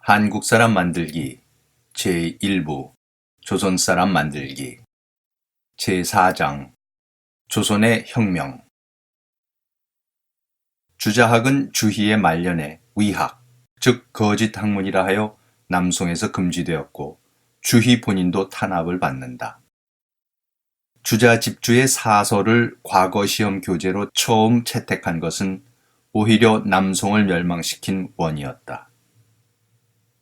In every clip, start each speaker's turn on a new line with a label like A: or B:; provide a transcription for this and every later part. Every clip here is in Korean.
A: 한국 사람 만들기 제1부 조선 사람 만들기 제4장 조선의 혁명. 주자학은 주희의 말년에 위학, 즉 거짓 학문이라 하여 남송에서 금지되었고 주희 본인도 탄압을 받는다. 주자 집주의 사서를 과거 시험 교재로 처음 채택한 것은 오히려 남송을 멸망시킨 원이었다.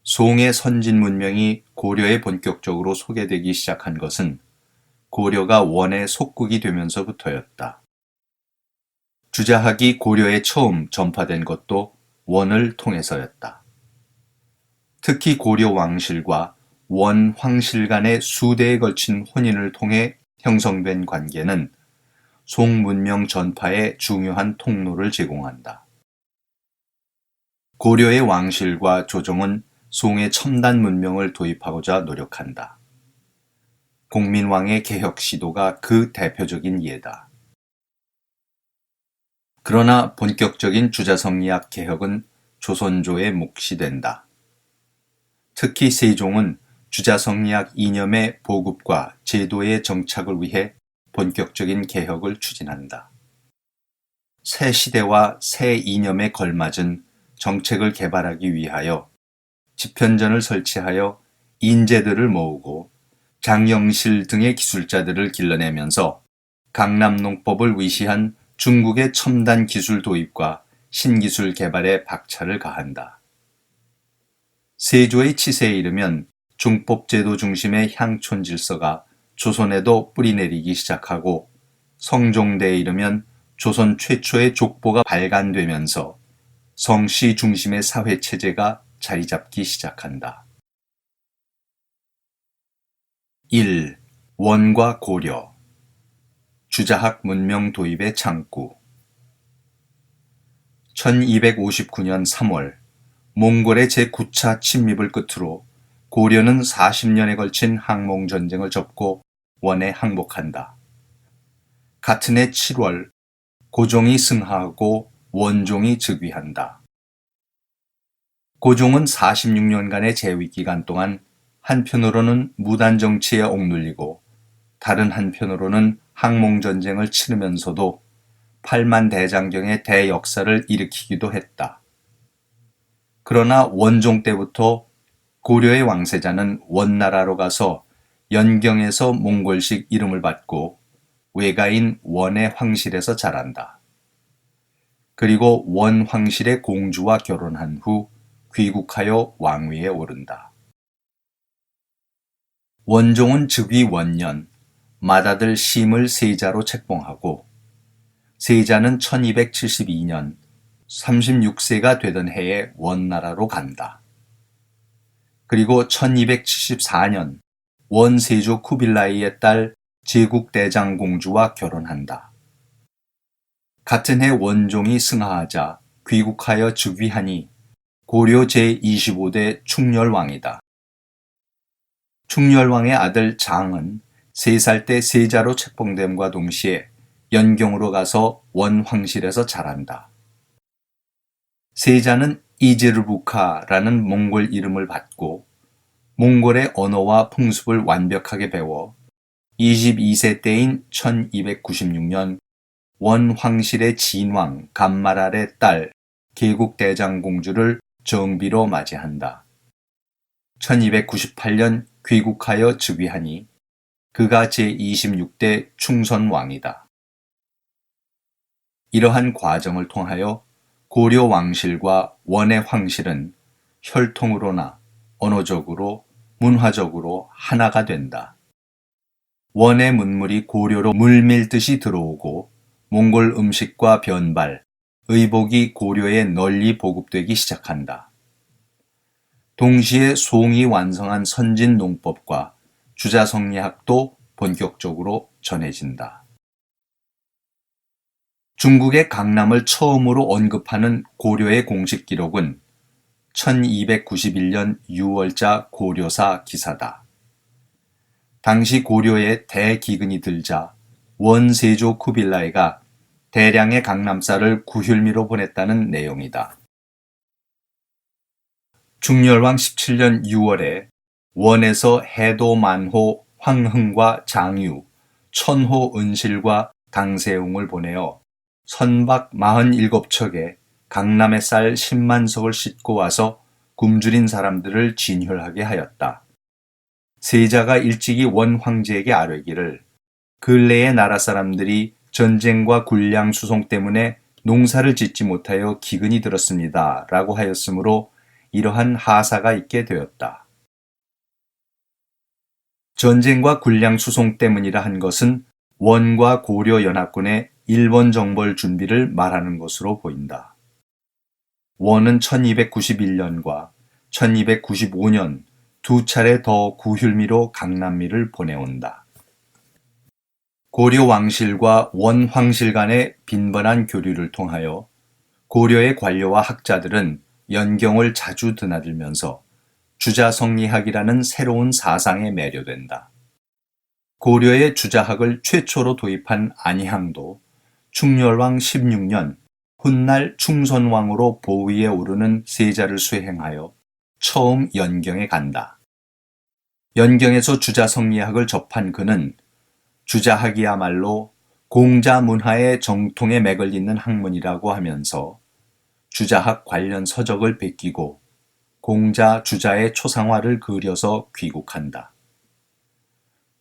A: 송의 선진 문명이 고려에 본격적으로 소개되기 시작한 것은 고려가 원의 속국이 되면서부터였다. 주자학이 고려에 처음 전파된 것도 원을 통해서였다. 특히 고려 왕실과 원 황실 간의 수대에 걸친 혼인을 통해 형성된 관계는 송 문명 전파에 중요한 통로를 제공한다. 고려의 왕실과 조정은 송의 첨단 문명을 도입하고자 노력한다. 공민왕의 개혁 시도가 그 대표적인 예다. 그러나 본격적인 주자성리학 개혁은 조선조의 몫이 된다. 특히 세종은 주자성리학 이념의 보급과 제도의 정착을 위해 본격적인 개혁을 추진한다. 새 시대와 새 이념에 걸맞은 정책을 개발하기 위하여 집현전을 설치하여 인재들을 모으고 장영실 등의 기술자들을 길러내면서 강남농법을 위시한 중국의 첨단 기술 도입과 신기술 개발에 박차를 가한다. 세조의 치세에 이르면 중법제도 중심의 향촌 질서가 조선에도 뿌리내리기 시작하고 성종대에 이르면 조선 최초의 족보가 발간되면서 성씨 중심의 사회체제가 자리 잡기 시작한다. 1. 원과 고려. 주자학 문명 도입의 창구. 1259년 3월 몽골의 제9차 침입을 끝으로 고려는 40년에 걸친 항몽전쟁을 접고 원에 항복한다. 같은 해 7월 고종이 승하하고 원종이 즉위한다. 고종은 46년간의 재위 기간 동안 한편으로는 무단 정치에 억눌리고 다른 한편으로는 항몽전쟁을 치르면서도 8만 대장경의 대역사를 일으키기도 했다. 그러나 원종 때부터 고려의 왕세자는 원나라로 가서 연경에서 몽골식 이름을 받고 외가인 원의 황실에서 자란다. 그리고 원 황실의 공주와 결혼한 후 귀국하여 왕위에 오른다. 원종은 즉위 원년 맏아들 심을 세자로 책봉하고 세자는 1272년 36세가 되던 해에 원나라로 간다. 그리고 1274년 원세조 쿠빌라이의 딸 제국대장공주와 결혼한다. 같은 해 원종이 승하하자 귀국하여 즉위하니 고려 제25대 충렬왕이다. 충렬왕의 아들 장은 3살 때 세자로 책봉됨과 동시에 연경으로 가서 원 황실에서 자란다. 세자는 이제르부카라는 몽골 이름을 받고 몽골의 언어와 풍습을 완벽하게 배워 22세 때인 1296년 원 황실의 진왕 감마랄의 딸 계국대장공주를 정비로 맞이한다. 1298년 귀국하여 즉위하니 그가 제26대 충선왕이다. 이러한 과정을 통하여 고려 왕실과 원의 황실은 혈통으로나 언어적으로 문화적으로 하나가 된다. 원의 문물이 고려로 물밀듯이 들어오고 몽골 음식과 변발, 의복이 고려에 널리 보급되기 시작한다. 동시에 송이 완성한 선진 농법과 주자성리학도 본격적으로 전해진다. 중국의 강남을 처음으로 언급하는 고려의 공식 기록은 1291년 6월자 고려사 기사다. 당시 고려에 대기근이 들자 원세조 쿠빌라이가 대량의 강남쌀을 구휼미로 보냈다는 내용이다. 중렬왕 17년 6월에 원에서 해도 만호 황흥과 장유, 천호 은실과 당세웅을 보내어 선박 47척에 강남의 쌀 10만 석을 싣고 와서 굶주린 사람들을 진혈하게 하였다. 세자가 일찍이 원 황제에게 아뢰기를 근래의 나라 사람들이 전쟁과 군량 수송 때문에 농사를 짓지 못하여 기근이 들었습니다. 라고 하였으므로 이러한 하사가 있게 되었다. 전쟁과 군량 수송 때문이라 한 것은 원과 고려 연합군의 일본 정벌 준비를 말하는 것으로 보인다. 원은 1291년과 1295년 두 차례 더 구휼미로 강남미를 보내온다. 고려 왕실과 원 황실 간의 빈번한 교류를 통하여 고려의 관료와 학자들은 연경을 자주 드나들면서 주자성리학이라는 새로운 사상에 매료된다. 고려의 주자학을 최초로 도입한 안희항도 충렬왕 16년 훗날 충선왕으로 보위에 오르는 세자를 수행하여 처음 연경에 간다. 연경에서 주자성리학을 접한 그는 주자학이야말로 공자 문화의 정통에 맥을 잇는 학문이라고 하면서 주자학 관련 서적을 베끼고 공자, 주자의 초상화를 그려서 귀국한다.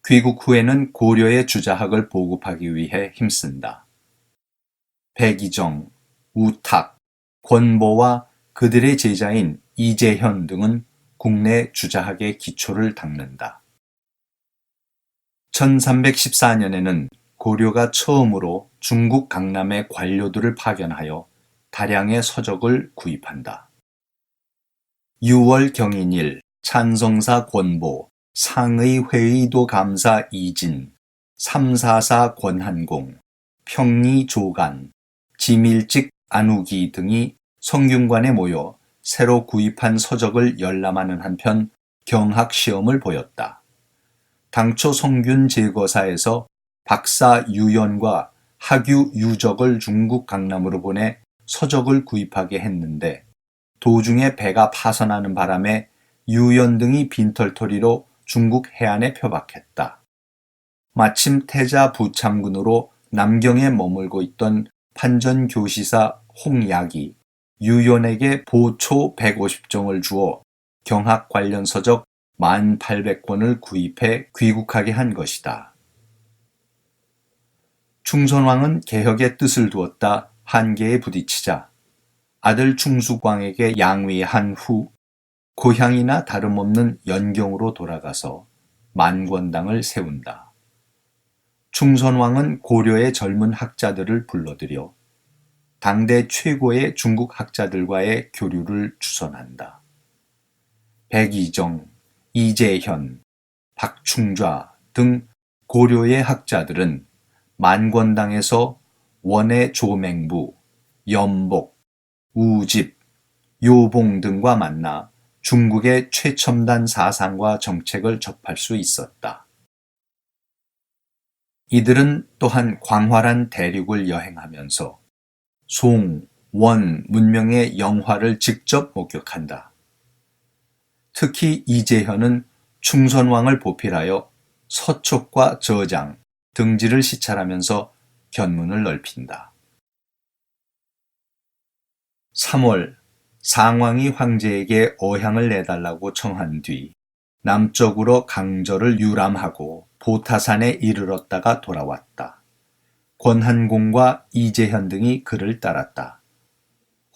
A: 귀국 후에는 고려의 주자학을 보급하기 위해 힘쓴다. 백이정, 우탁, 권보와 그들의 제자인 이재현 등은 국내 주자학의 기초를 닦는다. 1314년에는 고려가 처음으로 중국 강남의 관료들을 파견하여 다량의 서적을 구입한다. 6월 경인일 찬성사 권보, 상의 회의도 감사 이진, 삼사사 권한공, 평리 조간, 지밀직 안우기 등이 성균관에 모여 새로 구입한 서적을 열람하는 한편 경학 시험을 보였다. 당초 성균 제거사에서 박사 유연과 학유 유적을 중국 강남으로 보내 서적을 구입하게 했는데 도중에 배가 파선하는 바람에 유연 등이 빈털터리로 중국 해안에 표박했다. 마침 태자 부참군으로 남경에 머물고 있던 판전교시사 홍약이 유연에게 보초 150정을 주어 경학 관련 서적 1800권을 구입해 귀국하게 한 것이다. 충선왕은 개혁의 뜻을 두었다 한계에 부딪히자 아들 충수광에게 양위한 후 고향이나 다름없는 연경으로 돌아가서 만권당을 세운다. 충선왕은 고려의 젊은 학자들을 불러들여 당대 최고의 중국 학자들과의 교류를 주선한다. 백이정, 이재현, 박충좌 등 고려의 학자들은 만권당에서 원의 조맹부, 연복, 우집, 요봉 등과 만나 중국의 최첨단 사상과 정책을 접할 수 있었다. 이들은 또한 광활한 대륙을 여행하면서 송, 원 문명의 영화를 직접 목격한다. 특히 이재현은 충선왕을 보필하여 서촉과 저장, 등지를 시찰하면서 견문을 넓힌다. 3월 상왕이 황제에게 어향을 내달라고 청한 뒤 남쪽으로 강저를 유람하고 보타산에 이르렀다가 돌아왔다. 권한공과 이재현 등이 그를 따랐다.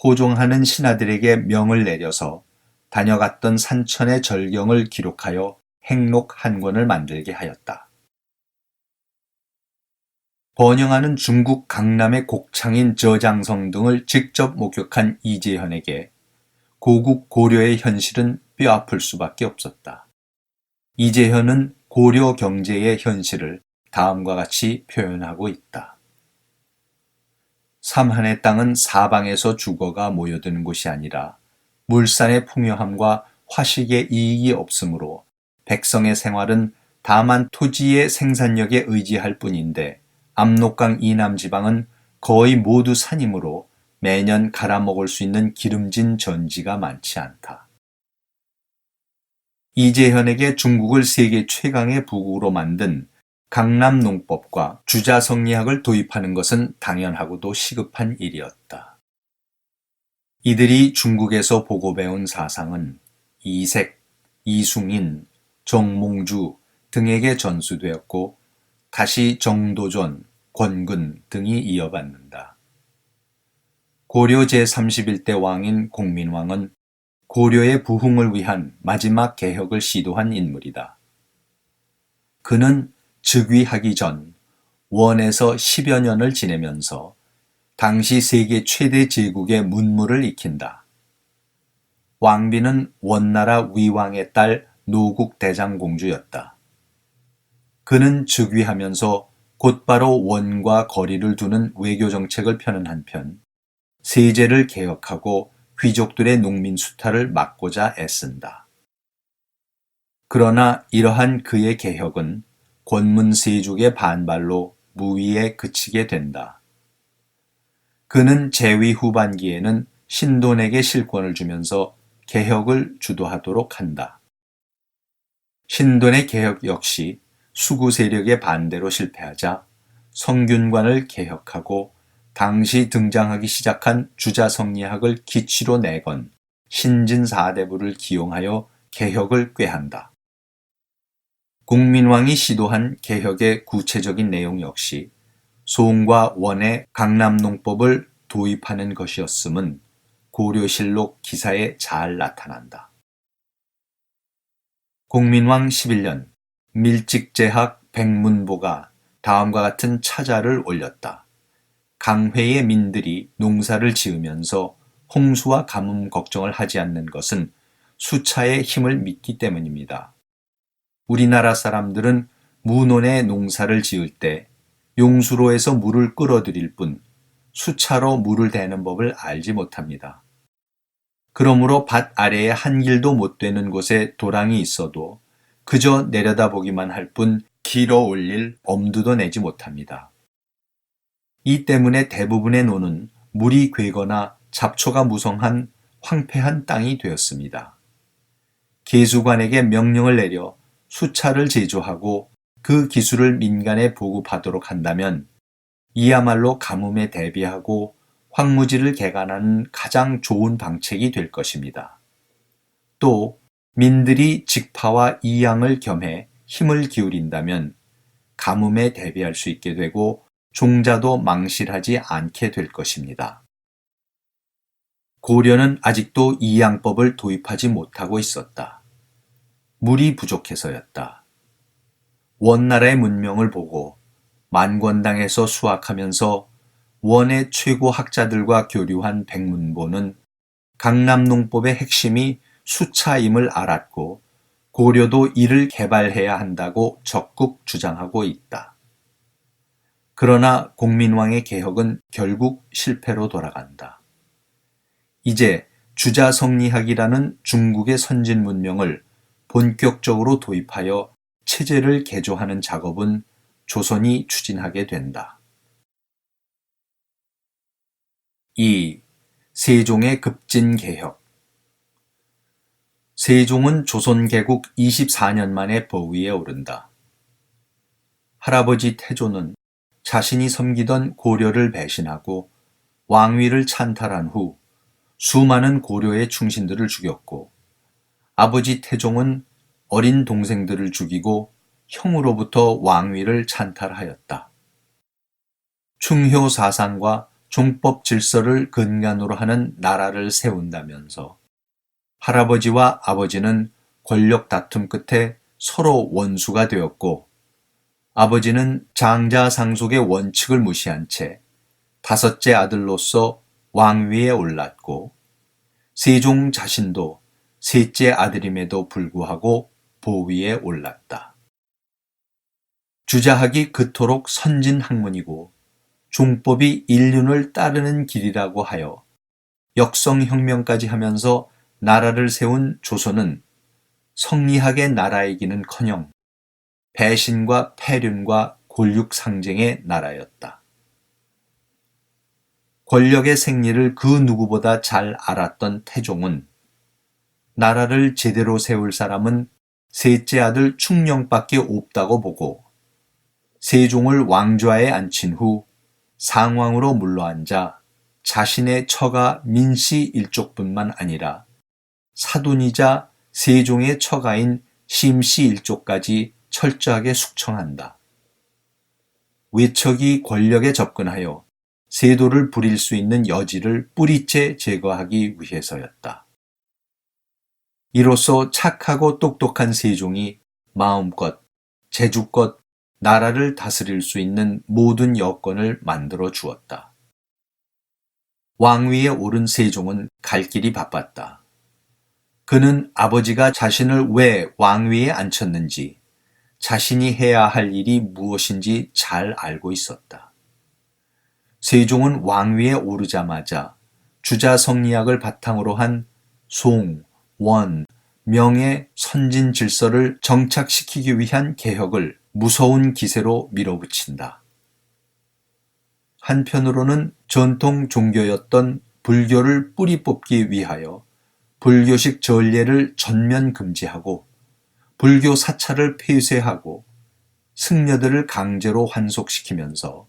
A: 호종하는 신하들에게 명을 내려서 다녀갔던 산천의 절경을 기록하여 행록 한 권을 만들게 하였다. 번영하는 중국 강남의 곡창인 저장성 등을 직접 목격한 이재현에게 고국 고려의 현실은 뼈아플 수밖에 없었다. 이재현은 고려 경제의 현실을 다음과 같이 표현하고 있다. 삼한의 땅은 사방에서 주거가 모여드는 곳이 아니라 물산의 풍요함과 화식의 이익이 없으므로 백성의 생활은 다만 토지의 생산력에 의지할 뿐인데 압록강 이남 지방은 거의 모두 산이므로 매년 갈아먹을 수 있는 기름진 전지가 많지 않다. 이재현에게 중국을 세계 최강의 부국으로 만든 강남농법과 주자성리학을 도입하는 것은 당연하고도 시급한 일이었다. 이들이 중국에서 보고 배운 사상은 이색, 이숭인, 정몽주 등에게 전수되었고 다시 정도전, 권근 등이 이어받는다. 고려 제31대 왕인 공민왕은 고려의 부흥을 위한 마지막 개혁을 시도한 인물이다. 그는 즉위하기 전 원에서 10여 년을 지내면서 당시 세계 최대 제국의 문무를 익힌다. 왕비는 원나라 위왕의 딸 노국대장공주였다. 그는 즉위하면서 곧바로 원과 거리를 두는 외교정책을 펴는 한편 세제를 개혁하고 귀족들의 농민 수탈을 막고자 애쓴다. 그러나 이러한 그의 개혁은 권문세족의 반발로 무위에 그치게 된다. 그는 재위 후반기에는 신돈에게 실권을 주면서 개혁을 주도하도록 한다. 신돈의 개혁 역시 수구 세력의 반대로 실패하자 성균관을 개혁하고 당시 등장하기 시작한 주자성리학을 기치로 내건 신진사대부를 기용하여 개혁을 꾀한다. 공민왕이 시도한 개혁의 구체적인 내용 역시 송과 원의 강남농법을 도입하는 것이었음은 고려실록 기사에 잘 나타난다. 공민왕 11년 밀직제학 백문보가 다음과 같은 차자를 올렸다. 강회의 민들이 농사를 지으면서 홍수와 가뭄 걱정을 하지 않는 것은 수차의 힘을 믿기 때문입니다. 우리나라 사람들은 무논에 농사를 지을 때 용수로에서 물을 끌어들일 뿐 수차로 물을 대는 법을 알지 못합니다. 그러므로 밭 아래에 한 길도 못 되는 곳에 도랑이 있어도 그저 내려다보기만 할 뿐 길어 올릴 엄두도 내지 못합니다. 이 때문에 대부분의 논은 물이 괴거나 잡초가 무성한 황폐한 땅이 되었습니다. 계수관에게 명령을 내려 수차를 제조하고 그 기술을 민간에 보급하도록 한다면 이야말로 가뭄에 대비하고 황무지를 개간하는 가장 좋은 방책이 될 것입니다. 또 민들이 직파와 이양을 겸해 힘을 기울인다면 가뭄에 대비할 수 있게 되고 종자도 망실하지 않게 될 것입니다. 고려는 아직도 이양법을 도입하지 못하고 있었다. 물이 부족해서였다. 원나라의 문명을 보고 만권당에서 수학하면서 원의 최고 학자들과 교류한 백문보는 강남농법의 핵심이 수차임을 알았고 고려도 이를 개발해야 한다고 적극 주장하고 있다. 그러나 공민왕의 개혁은 결국 실패로 돌아간다. 이제 주자성리학이라는 중국의 선진 문명을 본격적으로 도입하여 체제를 개조하는 작업은 조선이 추진하게 된다. 2. 세종의 급진개혁. 세종은 조선 개국 24년 만에 보위에 오른다. 할아버지 태조는 자신이 섬기던 고려를 배신하고 왕위를 찬탈한 후 수많은 고려의 충신들을 죽였고 아버지 태종은 어린 동생들을 죽이고 형으로부터 왕위를 찬탈하였다. 충효 사상과 종법 질서를 근간으로 하는 나라를 세운다면서 할아버지와 아버지는 권력 다툼 끝에 서로 원수가 되었고 아버지는 장자상속의 원칙을 무시한 채 다섯째 아들로서 왕위에 올랐고 세종 자신도 셋째 아들임에도 불구하고 보위에 올랐다. 주자학이 그토록 선진 학문이고 종법이 인륜을 따르는 길이라고 하여 역성혁명까지 하면서 나라를 세운 조선은 성리학의 나라이기는커녕 배신과 패륜과 골육상쟁의 나라였다. 권력의 생리를 그 누구보다 잘 알았던 태종은 나라를 제대로 세울 사람은 셋째 아들 충령밖에 없다고 보고 세종을 왕좌에 앉힌 후 상왕으로 물러앉아 자신의 처가 민씨 일족뿐만 아니라 사돈이자 세종의 처가인 심씨 일족까지 철저하게 숙청한다. 외척이 권력에 접근하여 세도를 부릴 수 있는 여지를 뿌리째 제거하기 위해서였다. 이로써 착하고 똑똑한 세종이 마음껏, 재주껏 나라를 다스릴 수 있는 모든 여건을 만들어 주었다. 왕위에 오른 세종은 갈 길이 바빴다. 그는 아버지가 자신을 왜 왕위에 앉혔는지, 자신이 해야 할 일이 무엇인지 잘 알고 있었다. 세종은 왕위에 오르자마자 주자성리학을 바탕으로 한 송, 원, 명의 선진 질서를 정착시키기 위한 개혁을 무서운 기세로 밀어붙인다. 한편으로는 전통 종교였던 불교를 뿌리 뽑기 위하여 불교식 전례를 전면 금지하고 불교 사찰을 폐쇄하고 승려들을 강제로 환속시키면서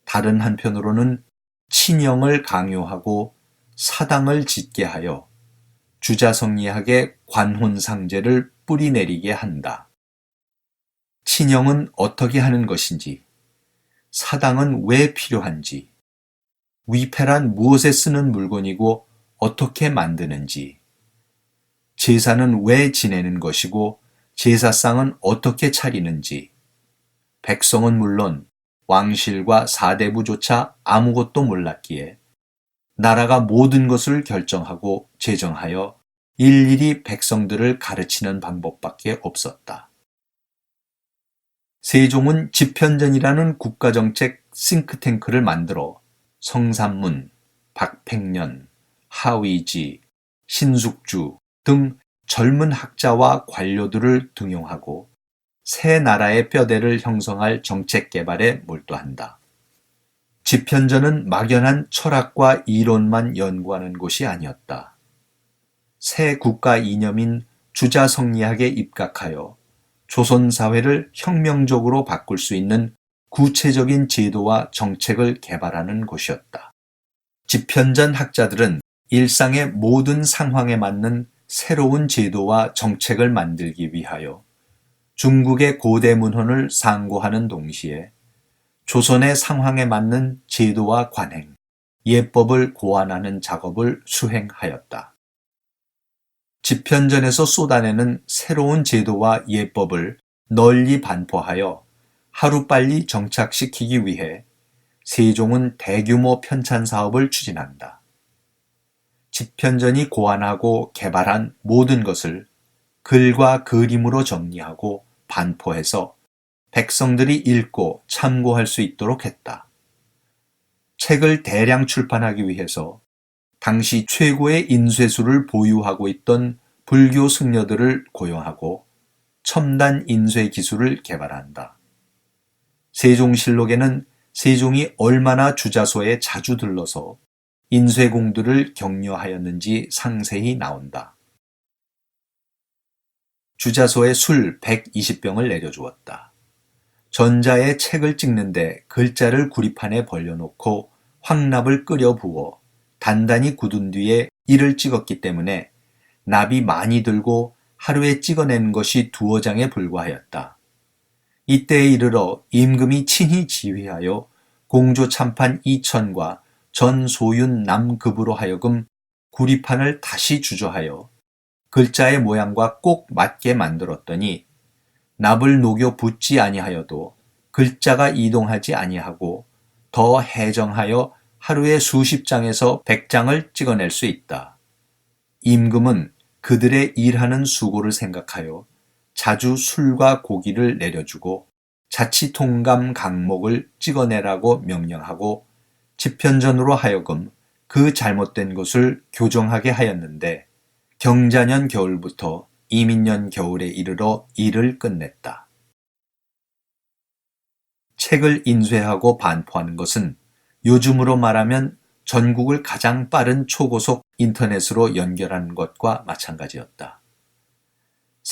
A: 다른 한편으로는 친형을 강요하고 사당을 짓게 하여 주자성리학의 관혼상제를 뿌리내리게 한다. 친형은 어떻게 하는 것인지, 사당은 왜 필요한지, 위패란 무엇에 쓰는 물건이고 어떻게 만드는지, 제사는 왜 지내는 것이고 제사상은 어떻게 차리는지, 백성은 물론 왕실과 사대부조차 아무것도 몰랐기에 나라가 모든 것을 결정하고 제정하여 일일이 백성들을 가르치는 방법밖에 없었다. 세종은 집현전이라는 국가정책 싱크탱크를 만들어 성삼문, 박팽년, 하위지, 신숙주 등 젊은 학자와 관료들을 등용하고 새 나라의 뼈대를 형성할 정책 개발에 몰두한다. 집현전은 막연한 철학과 이론만 연구하는 곳이 아니었다. 새 국가 이념인 주자성리학에 입각하여 조선 사회를 혁명적으로 바꿀 수 있는 구체적인 제도와 정책을 개발하는 곳이었다. 집현전 학자들은 일상의 모든 상황에 맞는 새로운 제도와 정책을 만들기 위하여 중국의 고대 문헌을 상고하는 동시에 조선의 상황에 맞는 제도와 관행, 예법을 고안하는 작업을 수행하였다. 집현전에서 쏟아내는 새로운 제도와 예법을 널리 반포하여 하루빨리 정착시키기 위해 세종은 대규모 편찬 사업을 추진한다. 집현전이 고안하고 개발한 모든 것을 글과 그림으로 정리하고 반포해서 백성들이 읽고 참고할 수 있도록 했다. 책을 대량 출판하기 위해서 당시 최고의 인쇄술을 보유하고 있던 불교 승려들을 고용하고 첨단 인쇄 기술을 개발한다. 세종실록에는 세종이 얼마나 주자소에 자주 들러서 인쇄공들을 격려하였는지 상세히 나온다. 주자소에 술 120병을 내려주었다. 전자에 책을 찍는데 글자를 구리판에 벌려놓고 황납을 끓여 부어 단단히 굳은 뒤에 이를 찍었기 때문에 납이 많이 들고 하루에 찍어낸 것이 2장에 불과하였다. 이때에 이르러 임금이 친히 지휘하여 공조 참판 2천과 전 소윤 남급으로 하여금 구리판을 다시 주저하여 글자의 모양과 꼭 맞게 만들었더니 납을 녹여 붓지 아니하여도 글자가 이동하지 아니하고 더 해정하여 하루에 수십 장에서 100장을 찍어낼 수 있다. 임금은 그들의 일하는 수고를 생각하여 자주 술과 고기를 내려주고 자치통감 강목을 찍어내라고 명령하고 집현전으로 하여금 그 잘못된 것을 교정하게 하였는데 경자년 겨울부터 이민년 겨울에 이르러 일을 끝냈다. 책을 인쇄하고 반포하는 것은 요즘으로 말하면 전국을 가장 빠른 초고속 인터넷으로 연결하는 것과 마찬가지였다.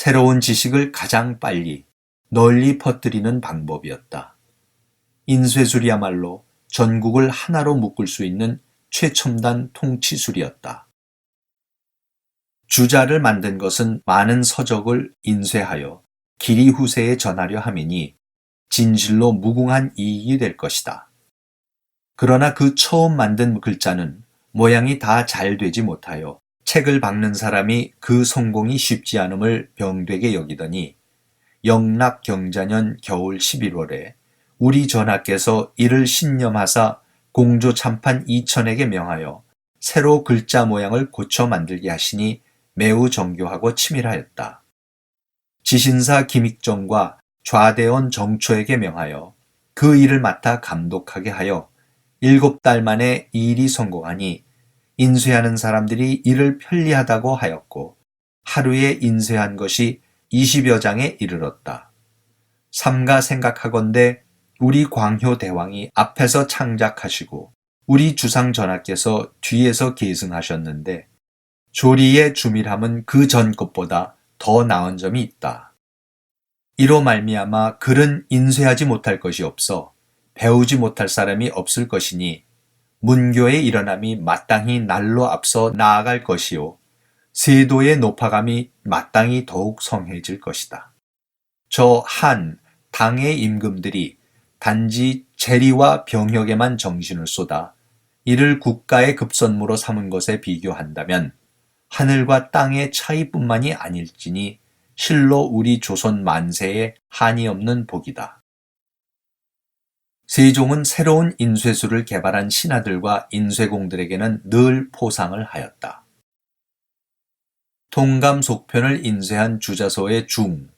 A: 새로운 지식을 가장 빨리 널리 퍼뜨리는 방법이었다. 인쇄술이야말로 전국을 하나로 묶을 수 있는 최첨단 통치술이었다. 주자를 만든 것은 많은 서적을 인쇄하여 길이 후세에 전하려 함이니 진실로 무궁한 이익이 될 것이다. 그러나 그 처음 만든 글자는 모양이 다 잘 되지 못하여 책을 박는 사람이 그 성공이 쉽지 않음을 병되게 여기더니 영락 경자년 겨울 11월에 우리 전하께서 이를 신념하사 공조 참판 이천에게 명하여 새로 글자 모양을 고쳐 만들게 하시니 매우 정교하고 치밀하였다. 지신사 김익정과 좌대원 정초에게 명하여 그 일을 맡아 감독하게 하여 7달 만에 이 일이 성공하니 인쇄하는 사람들이 이를 편리하다고 하였고 하루에 인쇄한 것이 20여 장에 이르렀다. 삼가 생각하건대 우리 광효 대왕이 앞에서 창작하시고 우리 주상 전하께서 뒤에서 계승하셨는데 조리의 주밀함은 그 전 것보다 더 나은 점이 있다. 이로 말미암아 글은 인쇄하지 못할 것이 없어 배우지 못할 사람이 없을 것이니 문교의 일어남이 마땅히 날로 앞서 나아갈 것이요 세도의 높아감이 마땅히 더욱 성해질 것이다. 저 한, 당의 임금들이 단지 재리와 병역에만 정신을 쏟아 이를 국가의 급선무로 삼은 것에 비교한다면 하늘과 땅의 차이뿐만이 아닐지니 실로 우리 조선 만세에 한이 없는 복이다. 세종은 새로운 인쇄술을 개발한 신하들과 인쇄공들에게는 늘 포상을 하였다. 통감 속편을 인쇄한 주자소의 중,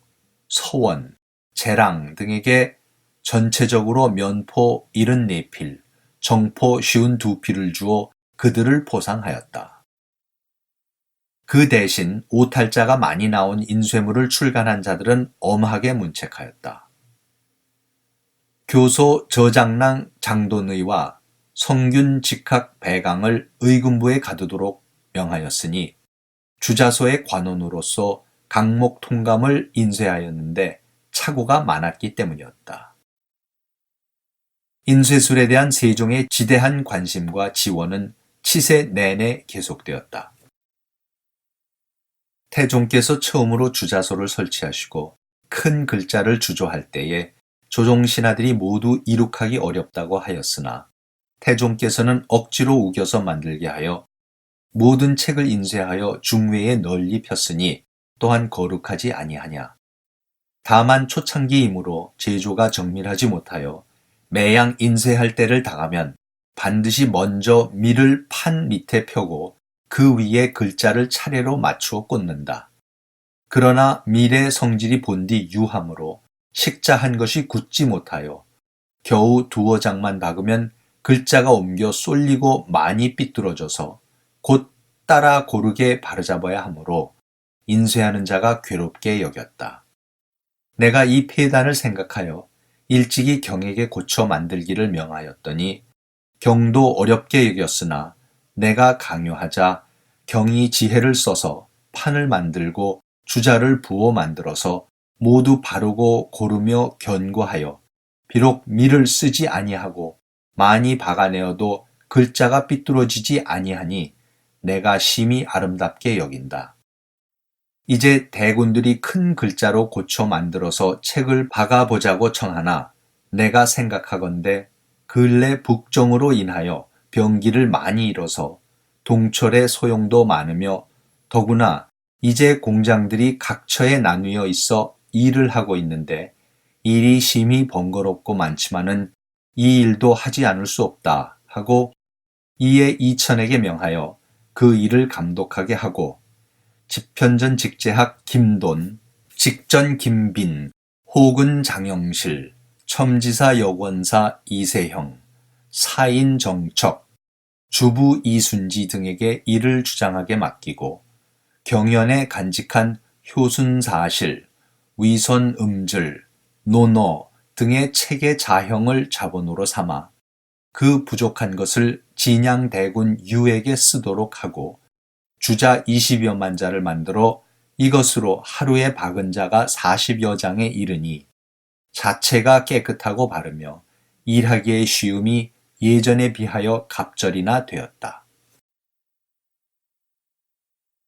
A: 서원, 재랑 등에게 전체적으로 면포 74필, 정포 52필을 주어 그들을 포상하였다. 그 대신 오탈자가 많이 나온 인쇄물을 출간한 자들은 엄하게 문책하였다. 교소 저장랑 장돈의와 성균 직학 배강을 의금부에 가두도록 명하였으니 주자소의 관원으로서 강목 통감을 인쇄하였는데 착오가 많았기 때문이었다. 인쇄술에 대한 세종의 지대한 관심과 지원은 치세 내내 계속되었다. 태종께서 처음으로 주자소를 설치하시고 큰 글자를 주조할 때에 조종 신하들이 모두 이룩하기 어렵다고 하였으나 태종께서는 억지로 우겨서 만들게 하여 모든 책을 인쇄하여 중외에 널리 폈으니 또한 거룩하지 아니하냐. 다만 초창기이므로 제조가 정밀하지 못하여 매양 인쇄할 때를 당하면 반드시 먼저 밀을 판 밑에 펴고 그 위에 글자를 차례로 맞추어 꽂는다. 그러나 밀의 성질이 본디 유하므로 식자한 것이 굳지 못하여 겨우 2장만 박으면 글자가 옮겨 쏠리고 많이 삐뚤어져서 곧 따라 고르게 바로잡아야 하므로 인쇄하는 자가 괴롭게 여겼다. 내가 이 폐단을 생각하여 일찍이 경에게 고쳐 만들기를 명하였더니 경도 어렵게 여겼으나 내가 강요하자 경이 지혜를 써서 판을 만들고 주자를 부어 만들어서 모두 바르고 고르며 견고하여 비록 밀을 쓰지 아니하고 많이 박아내어도 글자가 삐뚤어지지 아니하니 내가 심히 아름답게 여긴다. 이제 대군들이 큰 글자로 고쳐 만들어서 책을 박아보자고 청하나 내가 생각하건대 근래 북정으로 인하여 병기를 많이 잃어서 동철의 소용도 많으며 더구나 이제 공장들이 각처에 나뉘어 있어 일을 하고 있는데 일이 심히 번거롭고 많지만은 이 일도 하지 않을 수 없다 하고 이에 이천에게 명하여 그 일을 감독하게 하고 집현전 직제학 김돈, 직전 김빈, 호근 장영실, 첨지사 여권사 이세형, 사인 정척, 주부 이순지 등에게 일을 주장하게 맡기고 경연에 간직한 효순사실, 위선음질, 논어 등의 책의 자형을 자본으로 삼아 그 부족한 것을 진양대군 유에게 쓰도록 하고 주자 20여만 자를 만들어 이것으로 하루에 박은 자가 40여 장에 이르니 자체가 깨끗하고 바르며 일하기에 쉬움이 예전에 비하여 갑절이나 되었다.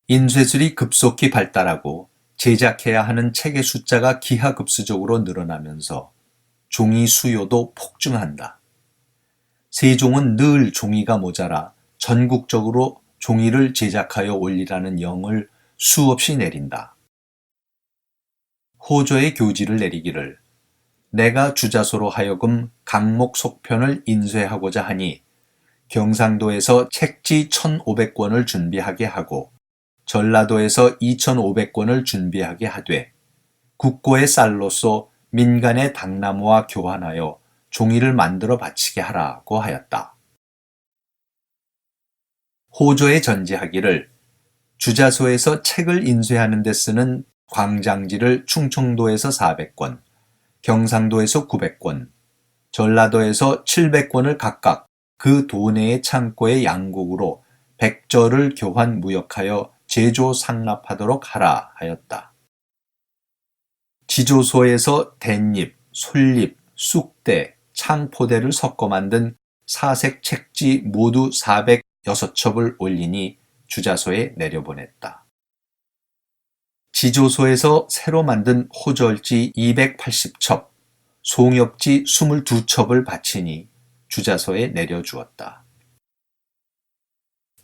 A: 인쇄술이 급속히 발달하고 제작해야 하는 책의 숫자가 기하급수적으로 늘어나면서 종이 수요도 폭증한다. 세종은 늘 종이가 모자라 전국적으로 종이를 제작하여 올리라는 영을 수없이 내린다. 호조의 교지를 내리기를 내가 주자소로 하여금 강목 속편을 인쇄하고자 하니 경상도에서 책지 1,500권을 준비하게 하고 전라도에서 2,500권을 준비하게 하되 국고의 쌀로서 민간의 당나무와 교환하여 종이를 만들어 바치게 하라고 하였다. 호조에 전지하기를 주자소에서 책을 인쇄하는 데 쓰는 광장지를 충청도에서 400권, 경상도에서 900권, 전라도에서 700권을 각각 그 도내의 창고의 양곡으로 백절을 교환 무역하여 제조 상납하도록 하라 하였다. 지조소에서 댄잎, 솔잎, 쑥대, 창포대를 섞어 만든 사색 책지 모두 406첩을 올리니 주자소에 내려보냈다. 지조소에서 새로 만든 호절지 280첩, 송엽지 22첩을 바치니 주자소에 내려주었다.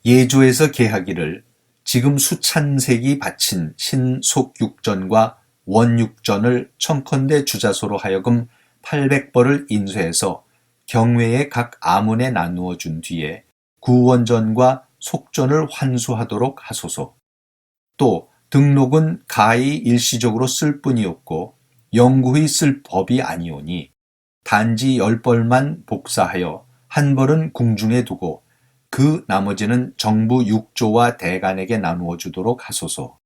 A: 예조에서 계하기를 지금 수찬색이 바친 신속육전과 원육전을 청컨대 주자소로 하여금 800벌을 인쇄해서 경외의 각 아문에 나누어 준 뒤에 구원전과 속전을 환수하도록 하소서. 또 등록은 가히 일시적으로 쓸 뿐이었고 영구히 쓸 법이 아니오니 단지 10벌만 복사하여 한 벌은 궁중에 두고 그 나머지는 정부 육조와 대간에게 나누어 주도록 하소서.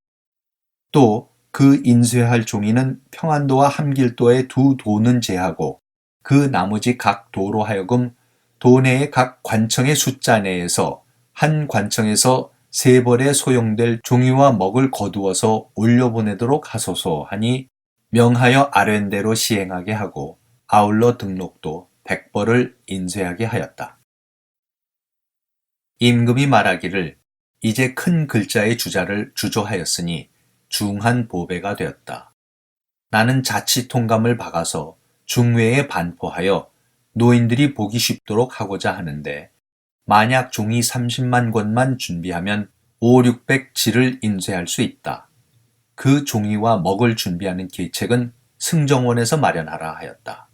A: 또 그 인쇄할 종이는 평안도와 함길도의 두 도는 제하고 그 나머지 각 도로 하여금 도내의 각 관청의 숫자 내에서 한 관청에서 3벌에 소용될 종이와 먹을 거두어서 올려보내도록 하소서 하니 명하여 아랜대로 시행하게 하고 아울러 등록도 100벌을 인쇄하게 하였다. 임금이 말하기를 이제 큰 글자의 주자를 주조하였으니 중한 보배가 되었다. 나는 자치통감을 박아서 중외에 반포하여 노인들이 보기 쉽도록 하고자 하는데 만약 종이 30만 권만 준비하면 5,600지를 인쇄할 수 있다. 그 종이와 먹을 준비하는 계책은 승정원에서 마련하라 하였다.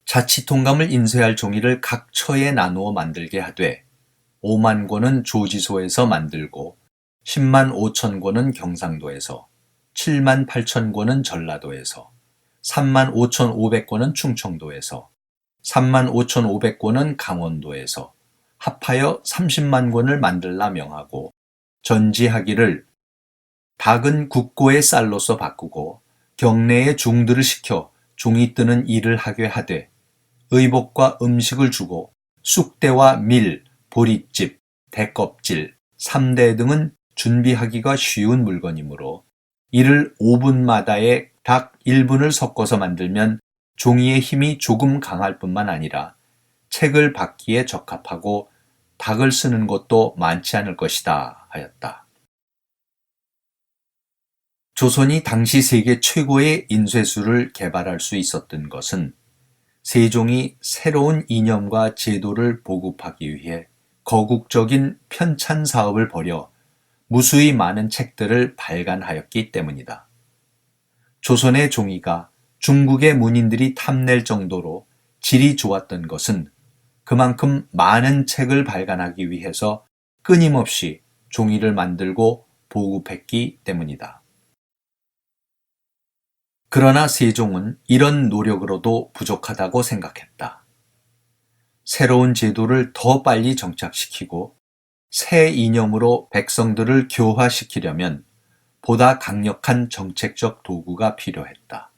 A: 자치통감을 인쇄할 종이를 각 처에 나누어 만들게 하되 5만 권은 조지소에서 만들고 10만 5천 권은 경상도에서 7만 8천 권은 전라도에서 3만 5,500권은 충청도에서 3만 5,500권은 강원도에서 합하여 30만 권을 만들라 명하고 전지하기를 닭은 국고의 쌀로서 바꾸고 경내에 중들을 시켜 종이 뜨는 일을 하게 하되 의복과 음식을 주고 쑥대와 밀, 보릿집, 대껍질, 삼대 등은 준비하기가 쉬운 물건이므로 이를 5분마다에 닭 1분을 섞어서 만들면 종이의 힘이 조금 강할 뿐만 아니라 책을 받기에 적합하고 닭을 쓰는 것도 많지 않을 것이다 하였다. 조선이 당시 세계 최고의 인쇄술을 개발할 수 있었던 것은 세종이 새로운 이념과 제도를 보급하기 위해 거국적인 편찬 사업을 벌여 무수히 많은 책들을 발간하였기 때문이다. 조선의 종이가 중국의 문인들이 탐낼 정도로 질이 좋았던 것은 그만큼 많은 책을 발간하기 위해서 끊임없이 종이를 만들고 보급했기 때문이다. 그러나 세종은 이런 노력으로도 부족하다고 생각했다. 새로운 제도를 더 빨리 정착시키고 새 이념으로 백성들을 교화시키려면 보다 강력한 정책적 도구가 필요했다.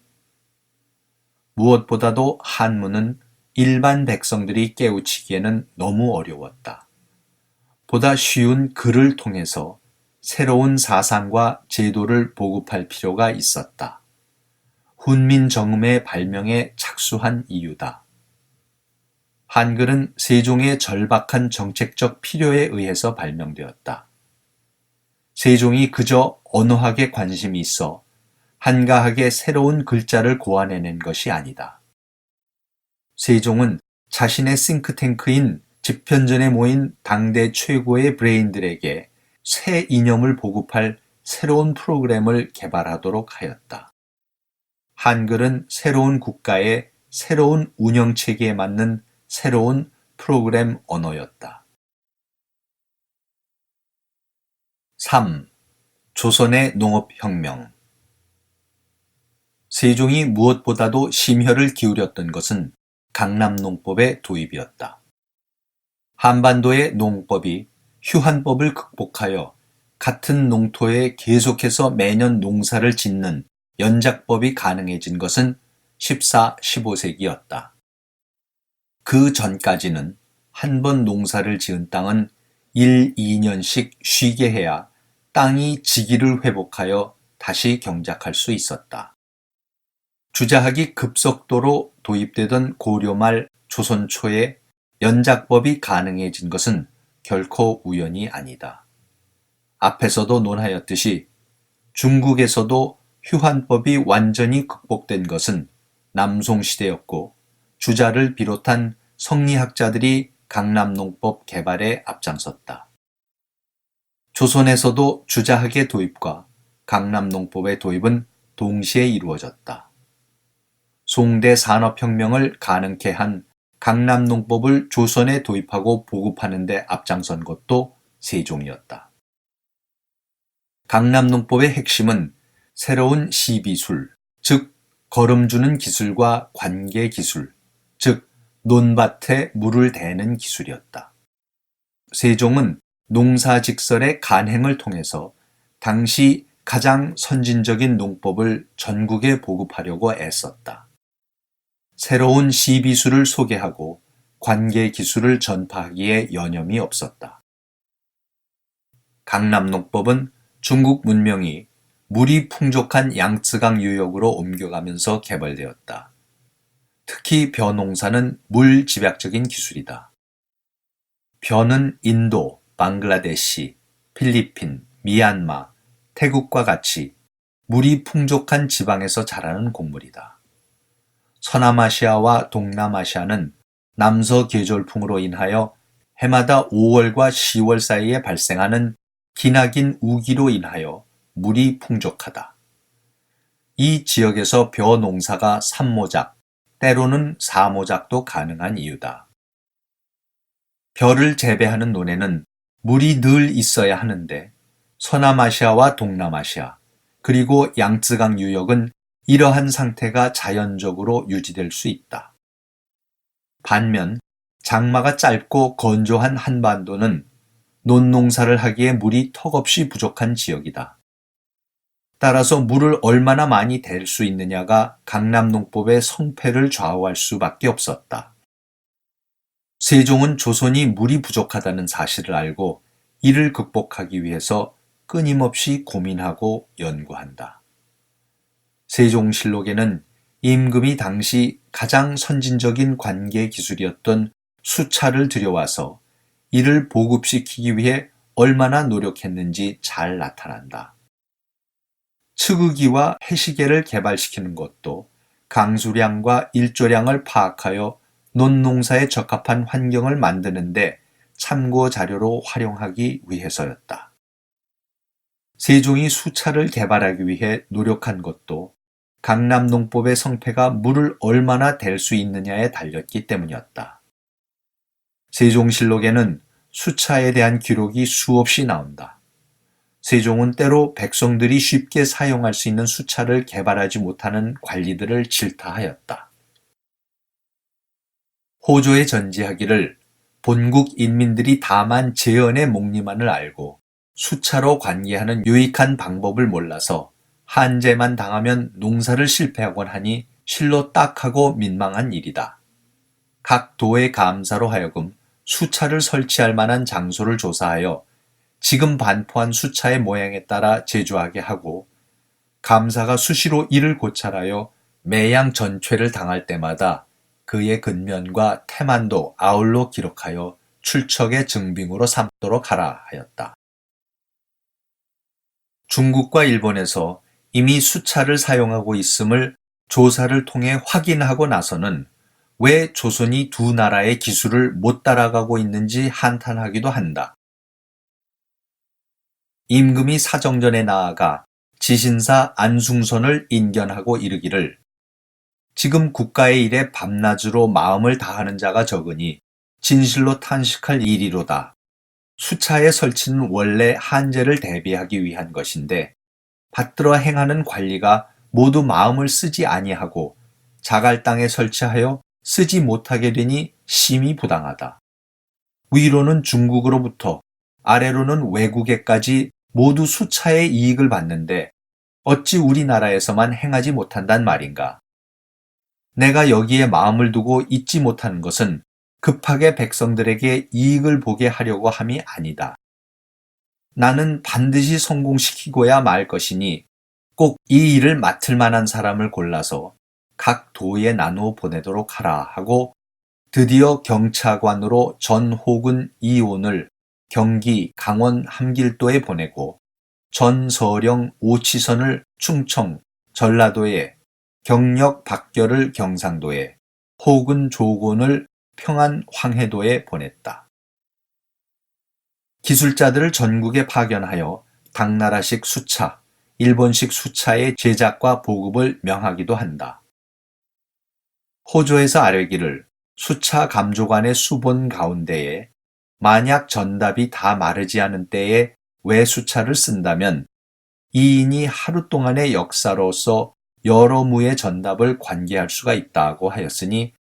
A: 무엇보다도 한문은 일반 백성들이 깨우치기에는 너무 어려웠다. 보다 쉬운 글을 통해서 새로운 사상과 제도를 보급할 필요가 있었다. 훈민정음의 발명에 착수한 이유다. 한글은 세종의 절박한 정책적 필요에 의해서 발명되었다. 세종이 그저 언어학에 관심이 있어 한가하게 새로운 글자를 고안해낸 것이 아니다. 세종은 자신의 싱크탱크인 집현전에 모인 당대 최고의 브레인들에게 새 이념을 보급할 새로운 프로그램을 개발하도록 하였다. 한글은 새로운 국가의 새로운 운영체계에 맞는 새로운 프로그램 언어였다. 3. 조선의 농업혁명. 세종이 무엇보다도 심혈을 기울였던 것은 강남농법의 도입이었다. 한반도의 농법이 휴한법을 극복하여 같은 농토에 계속해서 매년 농사를 짓는 연작법이 가능해진 것은 14, 15세기였다. 그 전까지는 한 번 농사를 지은 땅은 1, 2년씩 쉬게 해야 땅이 지기를 회복하여 다시 경작할 수 있었다. 주자학이 급속도로 도입되던 고려 말 조선 초에 연작법이 가능해진 것은 결코 우연이 아니다. 앞에서도 논하였듯이 중국에서도 휴한법이 완전히 극복된 것은 남송시대였고 주자를 비롯한 성리학자들이 강남농법 개발에 앞장섰다. 조선에서도 주자학의 도입과 강남농법의 도입은 동시에 이루어졌다. 송대 산업혁명을 가능케 한 강남농법을 조선에 도입하고 보급하는 데 앞장선 것도 세종이었다. 강남농법의 핵심은 새로운 시비술, 즉 거름주는 기술과 관계기술, 즉 논밭에 물을 대는 기술이었다. 세종은 농사직설의 간행을 통해서 당시 가장 선진적인 농법을 전국에 보급하려고 애썼다. 새로운 시비술을 소개하고 관계기술을 전파하기에 여념이 없었다. 강남농법은 중국 문명이 물이 풍족한 양쯔강 유역으로 옮겨가면서 개발되었다. 특히 벼농사는 물 집약적인 기술이다. 벼는 인도, 방글라데시, 필리핀, 미얀마, 태국과 같이 물이 풍족한 지방에서 자라는 곡물이다. 서남아시아와 동남아시아는 남서 계절풍으로 인하여 해마다 5월과 10월 사이에 발생하는 기나긴 우기로 인하여 물이 풍족하다. 이 지역에서 벼 농사가 3모작, 때로는 4모작도 가능한 이유다. 벼를 재배하는 논에는 물이 늘 있어야 하는데 서남아시아와 동남아시아, 그리고 양쯔강 유역은 이러한 상태가 자연적으로 유지될 수 있다. 반면 장마가 짧고 건조한 한반도는 논농사를 하기에 물이 턱없이 부족한 지역이다. 따라서 물을 얼마나 많이 댈 수 있느냐가 강남농법의 성패를 좌우할 수밖에 없었다. 세종은 조선이 물이 부족하다는 사실을 알고 이를 극복하기 위해서 끊임없이 고민하고 연구한다. 세종실록에는 임금이 당시 가장 선진적인 관계 기술이었던 수차를 들여와서 이를 보급시키기 위해 얼마나 노력했는지 잘 나타난다. 측의기와 해시계를 개발시키는 것도 강수량과 일조량을 파악하여 논농사에 적합한 환경을 만드는 데 참고 자료로 활용하기 위해서였다. 세종이 수차를 개발하기 위해 노력한 것도 강남농법의 성패가 물을 얼마나 댈 수 있느냐에 달렸기 때문이었다. 세종실록에는 수차에 대한 기록이 수없이 나온다. 세종은 때로 백성들이 쉽게 사용할 수 있는 수차를 개발하지 못하는 관리들을 질타하였다. 호조에 전지하기를 본국 인민들이 다만 재언의 목리만을 알고 수차로 관계하는 유익한 방법을 몰라서 한재만 당하면 농사를 실패하곤 하니 실로 딱하고 민망한 일이다. 각 도의 감사로 하여금 수차를 설치할 만한 장소를 조사하여 지금 반포한 수차의 모양에 따라 제조하게 하고 감사가 수시로 이를 고찰하여 매양 전최를 당할 때마다 그의 근면과 태만도 아울러 기록하여 출척의 증빙으로 삼도록 하라 하였다. 중국과 일본에서 이미 수차를 사용하고 있음을 조사를 통해 확인하고 나서는 왜 조선이 두 나라의 기술을 못 따라가고 있는지 한탄하기도 한다. 임금이 사정전에 나아가 지신사 안숭선을 인견하고 이르기를 지금 국가의 일에 밤낮으로 마음을 다하는 자가 적으니 진실로 탄식할 일이로다. 수차의 설치는 원래 한제를 대비하기 위한 것인데 받들어 행하는 관리가 모두 마음을 쓰지 아니하고 자갈땅에 설치하여 쓰지 못하게 되니 심히 부당하다. 위로는 중국으로부터 아래로는 외국에까지 모두 수차의 이익을 받는데 어찌 우리나라에서만 행하지 못한단 말인가. 내가 여기에 마음을 두고 잊지 못하는 것은 급하게 백성들에게 이익을 보게 하려고 함이 아니다. 나는 반드시 성공시키고야 말 것이니 꼭 이 일을 맡을 만한 사람을 골라서 각 도에 나누어 보내도록 하라 하고 드디어 경차관으로 전호군 이온을 경기 강원 함길도에 보내고 전서령 오치선을 충청 전라도에 경력 박결을 경상도에 호군 조곤을 평안 황해도에 보냈다. 기술자들을 전국에 파견하여 당나라식 수차, 일본식 수차의 제작과 보급을 명하기도 한다. 호조에서 아뢰기를 수차 감조관의 수본 가운데에 만약 전답이 다 마르지 않은 때에 왜 수차를 쓴다면 이인이 하루 동안의 역사로서 여러 무의 전답을 관계할 수가 있다고 하였으니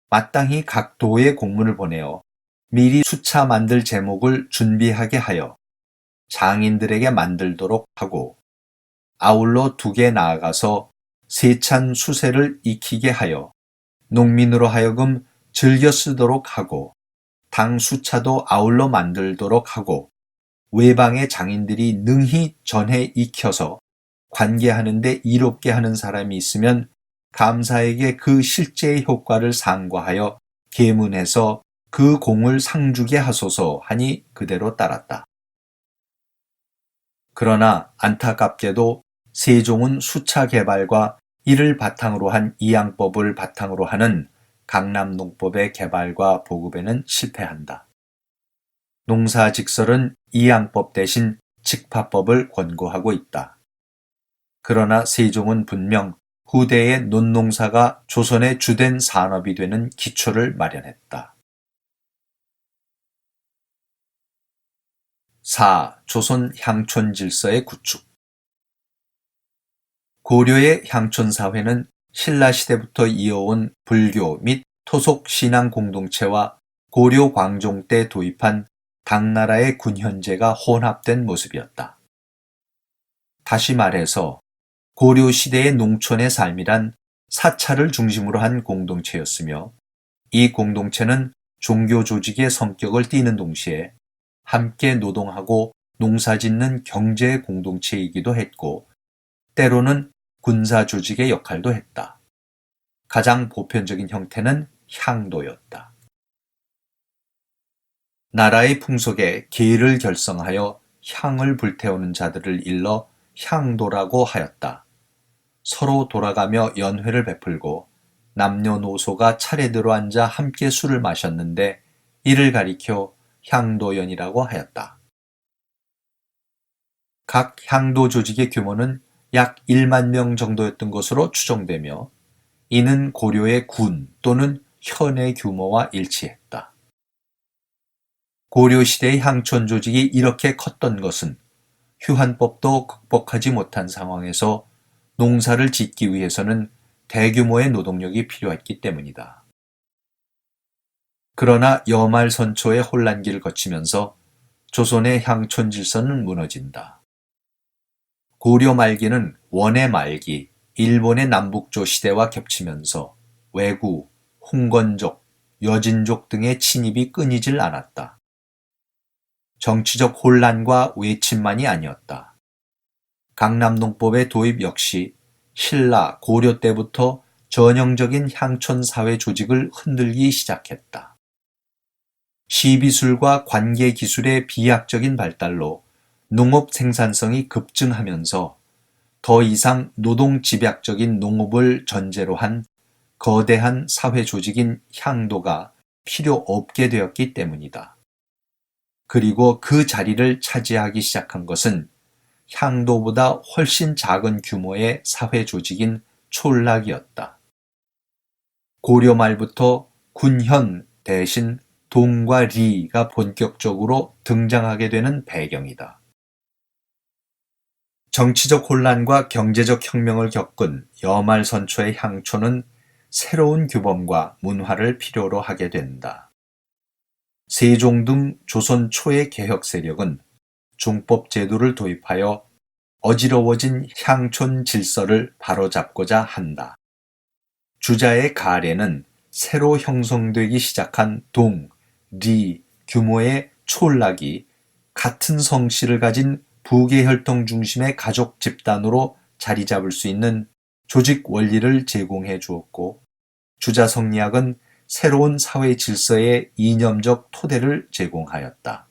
A: 마땅히 각 도에 공문을 보내어 미리 수차 만들 제목을 준비하게 하여 장인들에게 만들도록 하고 아울러 두개 나아가서 세찬 수세를 익히게 하여 농민으로 하여금 즐겨 쓰도록 하고 당 수차도 아울러 만들도록 하고 외방의 장인들이 능히 전해 익혀서 관계하는데 이롭게 하는 사람이 있으면 감사에게 그 실제의 효과를 상고하여 계문해서 그 공을 상주게 하소서 하니 그대로 따랐다. 그러나 안타깝게도 세종은 수차 개발과 이를 바탕으로 한 이양법을 바탕으로 하는 강남농법의 개발과 보급에는 실패한다. 농사직설은 이양법 대신 직파법을 권고하고 있다. 그러나 세종은 분명 후대의 논농사가 조선의 주된 산업이 되는 기초를 마련했다. 4. 조선 향촌 질서의 구축. 고려의 향촌 사회는 신라 시대부터 이어온 불교 및 토속 신앙 공동체와 고려 광종 때 도입한 당나라의 군현제가 혼합된 모습이었다. 다시 말해서 고려 시대의 농촌의 삶이란 사찰을 중심으로 한 공동체였으며 이 공동체는 종교 조직의 성격을 띠는 동시에 함께 노동하고 농사짓는 경제 공동체이기도 했고 때로는 군사 조직의 역할도 했다. 가장 보편적인 형태는 향도였다. 나라의 풍속에 계를 결성하여 향을 불태우는 자들을 일러 향도라고 하였다. 서로 돌아가며 연회를 베풀고 남녀노소가 차례대로 앉아 함께 술을 마셨는데 이를 가리켜 향도연이라고 하였다. 각 향도 조직의 규모는 약 1만 명 정도였던 것으로 추정되며 이는 고려의 군 또는 현의 규모와 일치했다. 고려시대의 향촌 조직이 이렇게 컸던 것은 휴한법도 극복하지 못한 상황에서 농사를 짓기 위해서는 대규모의 노동력이 필요했기 때문이다. 그러나 여말선초의 혼란기를 거치면서 조선의 향촌 질서는 무너진다. 고려 말기는 원의 말기, 일본의 남북조 시대와 겹치면서 왜구, 홍건족, 여진족 등의 침입이 끊이질 않았다. 정치적 혼란과 외침만이 아니었다. 강남농법의 도입 역시 신라, 고려 때부터 전형적인 향촌 사회 조직을 흔들기 시작했다. 시비술과 관계 기술의 비약적인 발달로 농업 생산성이 급증하면서 더 이상 노동 집약적인 농업을 전제로 한 거대한 사회 조직인 향도가 필요 없게 되었기 때문이다. 그리고 그 자리를 차지하기 시작한 것은 향도보다 훨씬 작은 규모의 사회 조직인 촌락이었다. 고려 말부터 군현 대신 동과 리가 본격적으로 등장하게 되는 배경이다. 정치적 혼란과 경제적 혁명을 겪은 여말선초의 향초는 새로운 규범과 문화를 필요로 하게 된다. 세종 등 조선 초의 개혁 세력은 종법 제도를 도입하여 어지러워진 향촌 질서를 바로잡고자 한다. 주자의 가례는 새로 형성되기 시작한 동, 리 규모의 촌락이 같은 성씨를 가진 부계혈통 중심의 가족 집단으로 자리 잡을 수 있는 조직 원리를 제공해 주었고, 주자 성리학은 새로운 사회 질서의 이념적 토대를 제공하였다.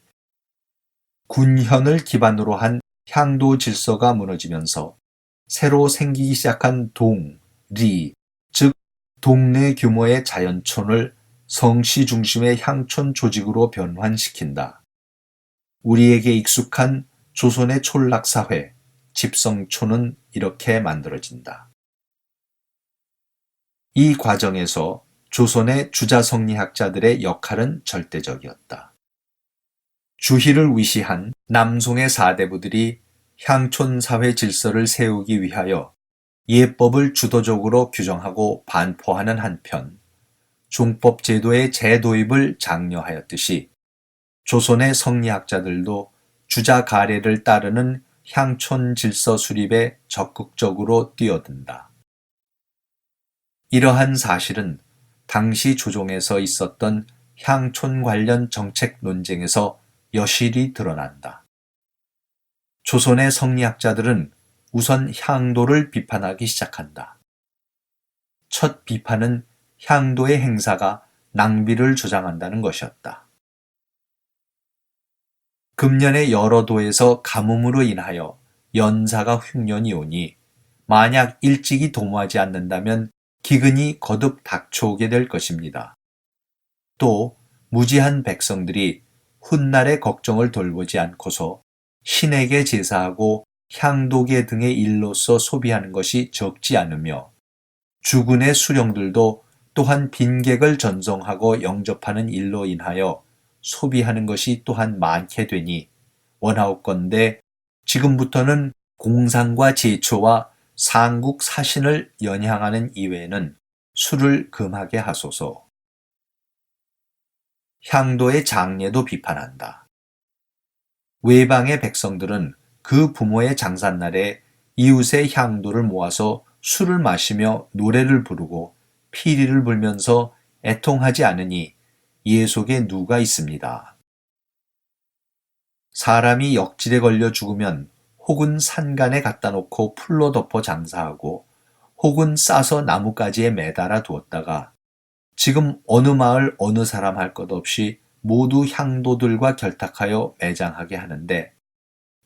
A: 군현을 기반으로 한 향도 질서가 무너지면서 새로 생기기 시작한 동, 리, 즉 동네 규모의 자연촌을 성씨 중심의 향촌 조직으로 변환시킨다. 우리에게 익숙한 조선의 촌락사회, 집성촌은 이렇게 만들어진다. 이 과정에서 조선의 주자성리학자들의 역할은 절대적이었다. 주희를 위시한 남송의 사대부들이 향촌 사회 질서를 세우기 위하여 예법을 주도적으로 규정하고 반포하는 한편 종법 제도의 재도입을 장려하였듯이 조선의 성리학자들도 주자 가례를 따르는 향촌 질서 수립에 적극적으로 뛰어든다. 이러한 사실은 당시 조정에서 있었던 향촌 관련 정책 논쟁에서 여실히 드러난다. 조선의 성리학자들은 우선 향도를 비판하기 시작한다. 첫 비판은 향도의 행사가 낭비를 주장한다는 것이었다. 금년의 여러 도에서 가뭄으로 인하여 연사가 흉년이 오니 만약 일찍이 도모하지 않는다면 기근이 거듭 닥쳐오게 될 것입니다. 또 무지한 백성들이 훗날의 걱정을 돌보지 않고서 신에게 제사하고 향도계 등의 일로서 소비하는 것이 적지 않으며 주군의 수령들도 또한 빈객을 전송하고 영접하는 일로 인하여 소비하는 것이 또한 많게 되니 원하옵건대 지금부터는 공상과 제초와 상국 사신을 연향하는 이외에는 술을 금하게 하소서. 향도의 장례도 비판한다. 외방의 백성들은 그 부모의 장삿날에 이웃의 향도를 모아서 술을 마시며 노래를 부르고 피리를 불면서 애통하지 않으니 이에 속에 누가 있습니다. 사람이 역질에 걸려 죽으면 혹은 산간에 갖다 놓고 풀로 덮어 장사하고 혹은 싸서 나뭇가지에 매달아 두었다가 지금 어느 마을 어느 사람 할 것 없이 모두 향도들과 결탁하여 매장하게 하는데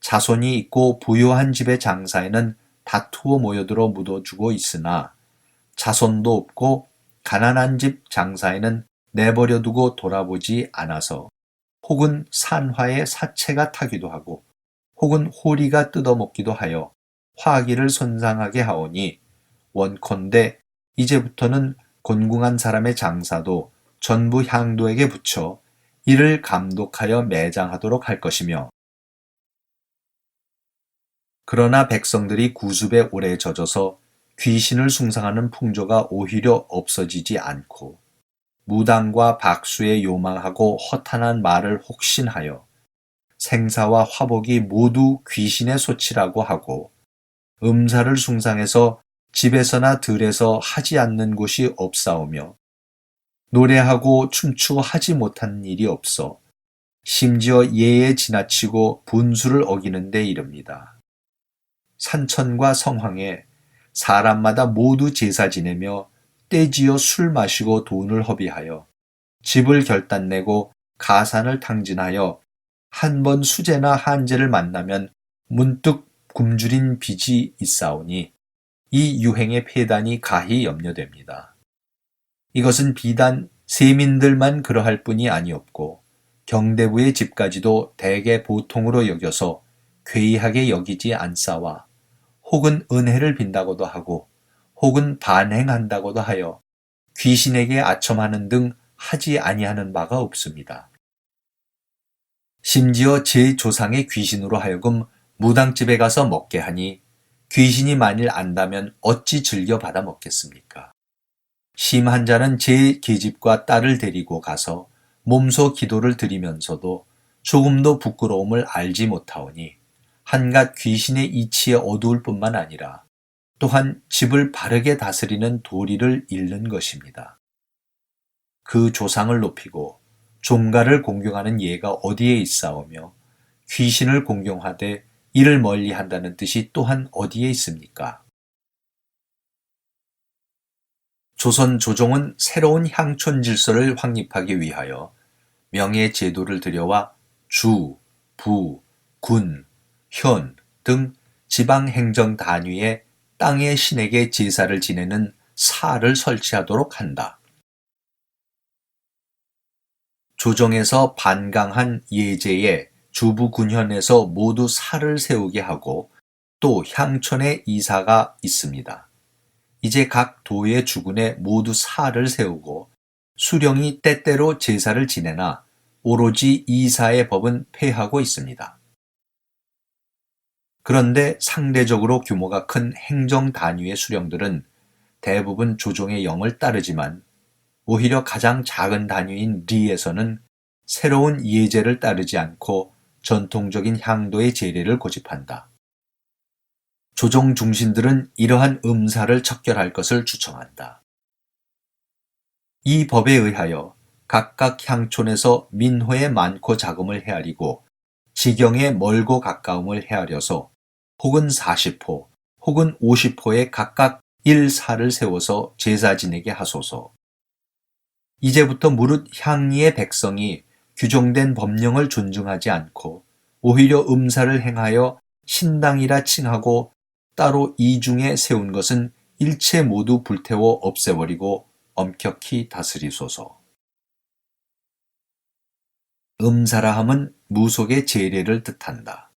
A: 자손이 있고 부유한 집의 장사에는 다투어 모여들어 묻어주고 있으나 자손도 없고 가난한 집 장사에는 내버려 두고 돌아보지 않아서 혹은 산화에 사체가 타기도 하고 혹은 호리가 뜯어먹기도 하여 화기를 손상하게 하오니 원컨대 이제부터는 곤궁한 사람의 장사도 전부 향도에게 붙여 이를 감독하여 매장하도록 할 것이며 그러나 백성들이 구습에 오래 젖어서 귀신을 숭상하는 풍조가 오히려 없어지지 않고 무당과 박수에 요망하고 허탄한 말을 혹신하여 생사와 화복이 모두 귀신의 소치라고 하고 음사를 숭상해서 집에서나 들에서 하지 않는 곳이 없사오며 노래하고 춤추어 하지 못한 일이 없어 심지어 예에 지나치고 분수를 어기는 데 이릅니다. 산천과 성황에 사람마다 모두 제사 지내며 떼지어 술 마시고 돈을 허비하여 집을 결단내고 가산을 탕진하여 한 번 수제나 한제를 만나면 문득 굶주린 빚이 있사오니 이 유행의 폐단이 가히 염려됩니다. 이것은 비단 세민들만 그러할 뿐이 아니었고 경대부의 집까지도 대개 보통으로 여겨서 괴이하게 여기지 않사와 혹은 은혜를 빈다고도 하고 혹은 반행한다고도 하여 귀신에게 아첨하는 등 하지 아니하는 바가 없습니다. 심지어 제 조상의 귀신으로 하여금 무당집에 가서 먹게 하니 귀신이 만일 안다면 어찌 즐겨 받아 먹겠습니까? 심한 자는 제 계집과 딸을 데리고 가서 몸소 기도를 드리면서도 조금도 부끄러움을 알지 못하오니 한갓 귀신의 이치에 어두울 뿐만 아니라 또한 집을 바르게 다스리는 도리를 잃는 것입니다. 그 조상을 높이고 종가를 공경하는 예가 어디에 있사오며 귀신을 공경하되 이를 멀리한다는 뜻이 또한 어디에 있습니까? 조선 조정은 새로운 향촌 질서를 확립하기 위하여 명예 제도를 들여와 주, 부, 군, 현 등 지방 행정 단위에 땅의 신에게 제사를 지내는 사를 설치하도록 한다. 조정에서 반강한 예제에 주부 군현에서 모두 사를 세우게 하고 또 향촌에 이사가 있습니다. 이제 각 도의 주군에 모두 사를 세우고 수령이 때때로 제사를 지내나 오로지 이사의 법은 폐하고 있습니다. 그런데 상대적으로 규모가 큰 행정 단위의 수령들은 대부분 조정의 영을 따르지만 오히려 가장 작은 단위인 리에서는 새로운 예제를 따르지 않고 전통적인 향도의 제례를 고집한다. 조정 중신들은 이러한 음사를 척결할 것을 추청한다. 이 법에 의하여 각각 향촌에서 민호의 많고 작음을 헤아리고 지경의 멀고 가까움을 헤아려서 혹은 40호 혹은 50호에 각각 1사를 세워서 제사 지내게 하소서. 이제부터 무릇 향리의 백성이 규정된 법령을 존중하지 않고 오히려 음사를 행하여 신당이라 칭하고 따로 이중에 세운 것은 일체 모두 불태워 없애버리고 엄격히 다스리소서. 음사라 함은 무속의 제례를 뜻한다.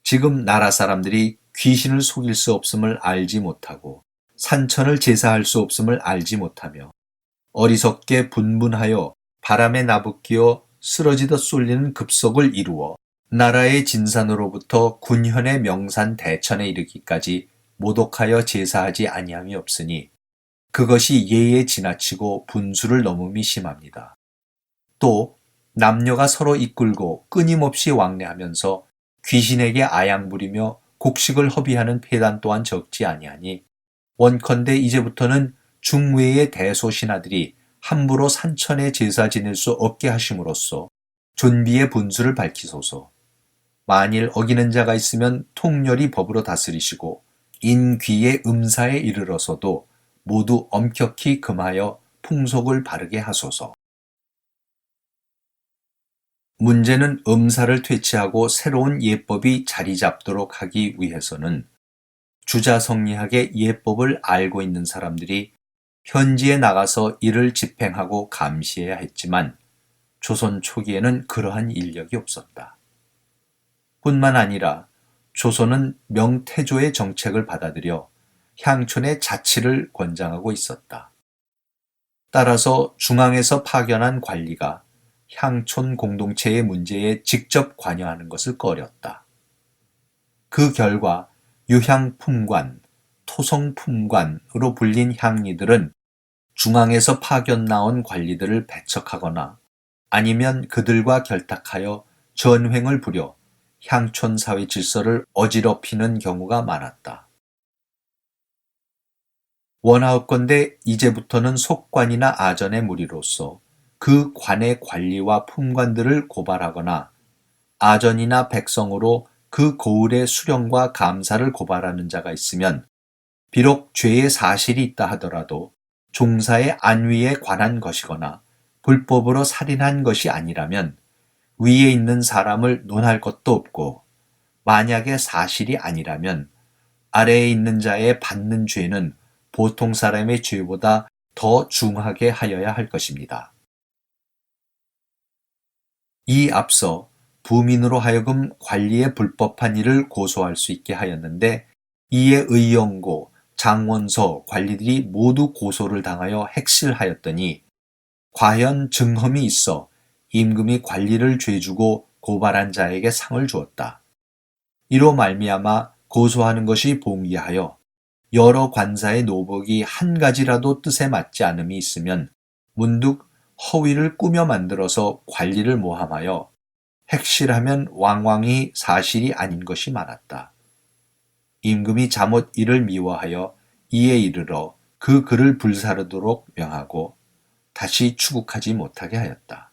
A: 지금 나라 사람들이 귀신을 속일 수 없음을 알지 못하고 산천을 제사할 수 없음을 알지 못하며 어리석게 분분하여 바람에 나부끼어 쓰러지듯 쏠리는 급속을 이루어 나라의 진산으로부터 군현의 명산 대천에 이르기까지 모독하여 제사하지 아니함이 없으니 그것이 예에 지나치고 분수를 넘음이 심합니다. 또 남녀가 서로 이끌고 끊임없이 왕래하면서 귀신에게 아양부리며 곡식을 허비하는 폐단 또한 적지 아니하니 원컨대 이제부터는 중외의 대소신하들이 함부로 산천에 제사 지낼 수 없게 하심으로써 존비의 분수를 밝히소서. 만일 어기는 자가 있으면 통렬히 법으로 다스리시고 인귀의 음사에 이르러서도 모두 엄격히 금하여 풍속을 바르게 하소서. 문제는 음사를 퇴치하고 새로운 예법이 자리 잡도록 하기 위해서는 주자성리하게 예법을 알고 있는 사람들이 현지에 나가서 이를 집행하고 감시해야 했지만 조선 초기에는 그러한 인력이 없었다. 뿐만 아니라 조선은 명태조의 정책을 받아들여 향촌의 자치를 권장하고 있었다. 따라서 중앙에서 파견한 관리가 향촌 공동체의 문제에 직접 관여하는 것을 꺼렸다. 그 결과 유향품관, 토성품관으로 불린 향리들은 중앙에서 파견 나온 관리들을 배척하거나 아니면 그들과 결탁하여 전횡을 부려 향촌 사회 질서를 어지럽히는 경우가 많았다. 원하옵건대 이제부터는 속관이나 아전의 무리로서 그 관의 관리와 품관들을 고발하거나 아전이나 백성으로 그 고을의 수령과 감사를 고발하는 자가 있으면 비록 죄의 사실이 있다 하더라도 종사의 안위에 관한 것이거나 불법으로 살인한 것이 아니라면 위에 있는 사람을 논할 것도 없고, 만약에 사실이 아니라면 아래에 있는 자의 받는 죄는 보통 사람의 죄보다 더 중하게 하여야 할 것입니다. 이 앞서 부민으로 하여금 관리의 불법한 일을 고소할 수 있게 하였는데, 이에 의영고, 장원서, 관리들이 모두 고소를 당하여 핵실하였더니 과연 증험이 있어 임금이 관리를 죄주고 고발한 자에게 상을 주었다. 이로 말미암아 고소하는 것이 봉기하여 여러 관사의 노복이 한 가지라도 뜻에 맞지 않음이 있으면 문득 허위를 꾸며 만들어서 관리를 모함하여 핵실하면 왕왕이 사실이 아닌 것이 많았다. 임금이 잠옷 이를 미워하여 이에 이르러 그 글을 불사르도록 명하고 다시 추국하지 못하게 하였다.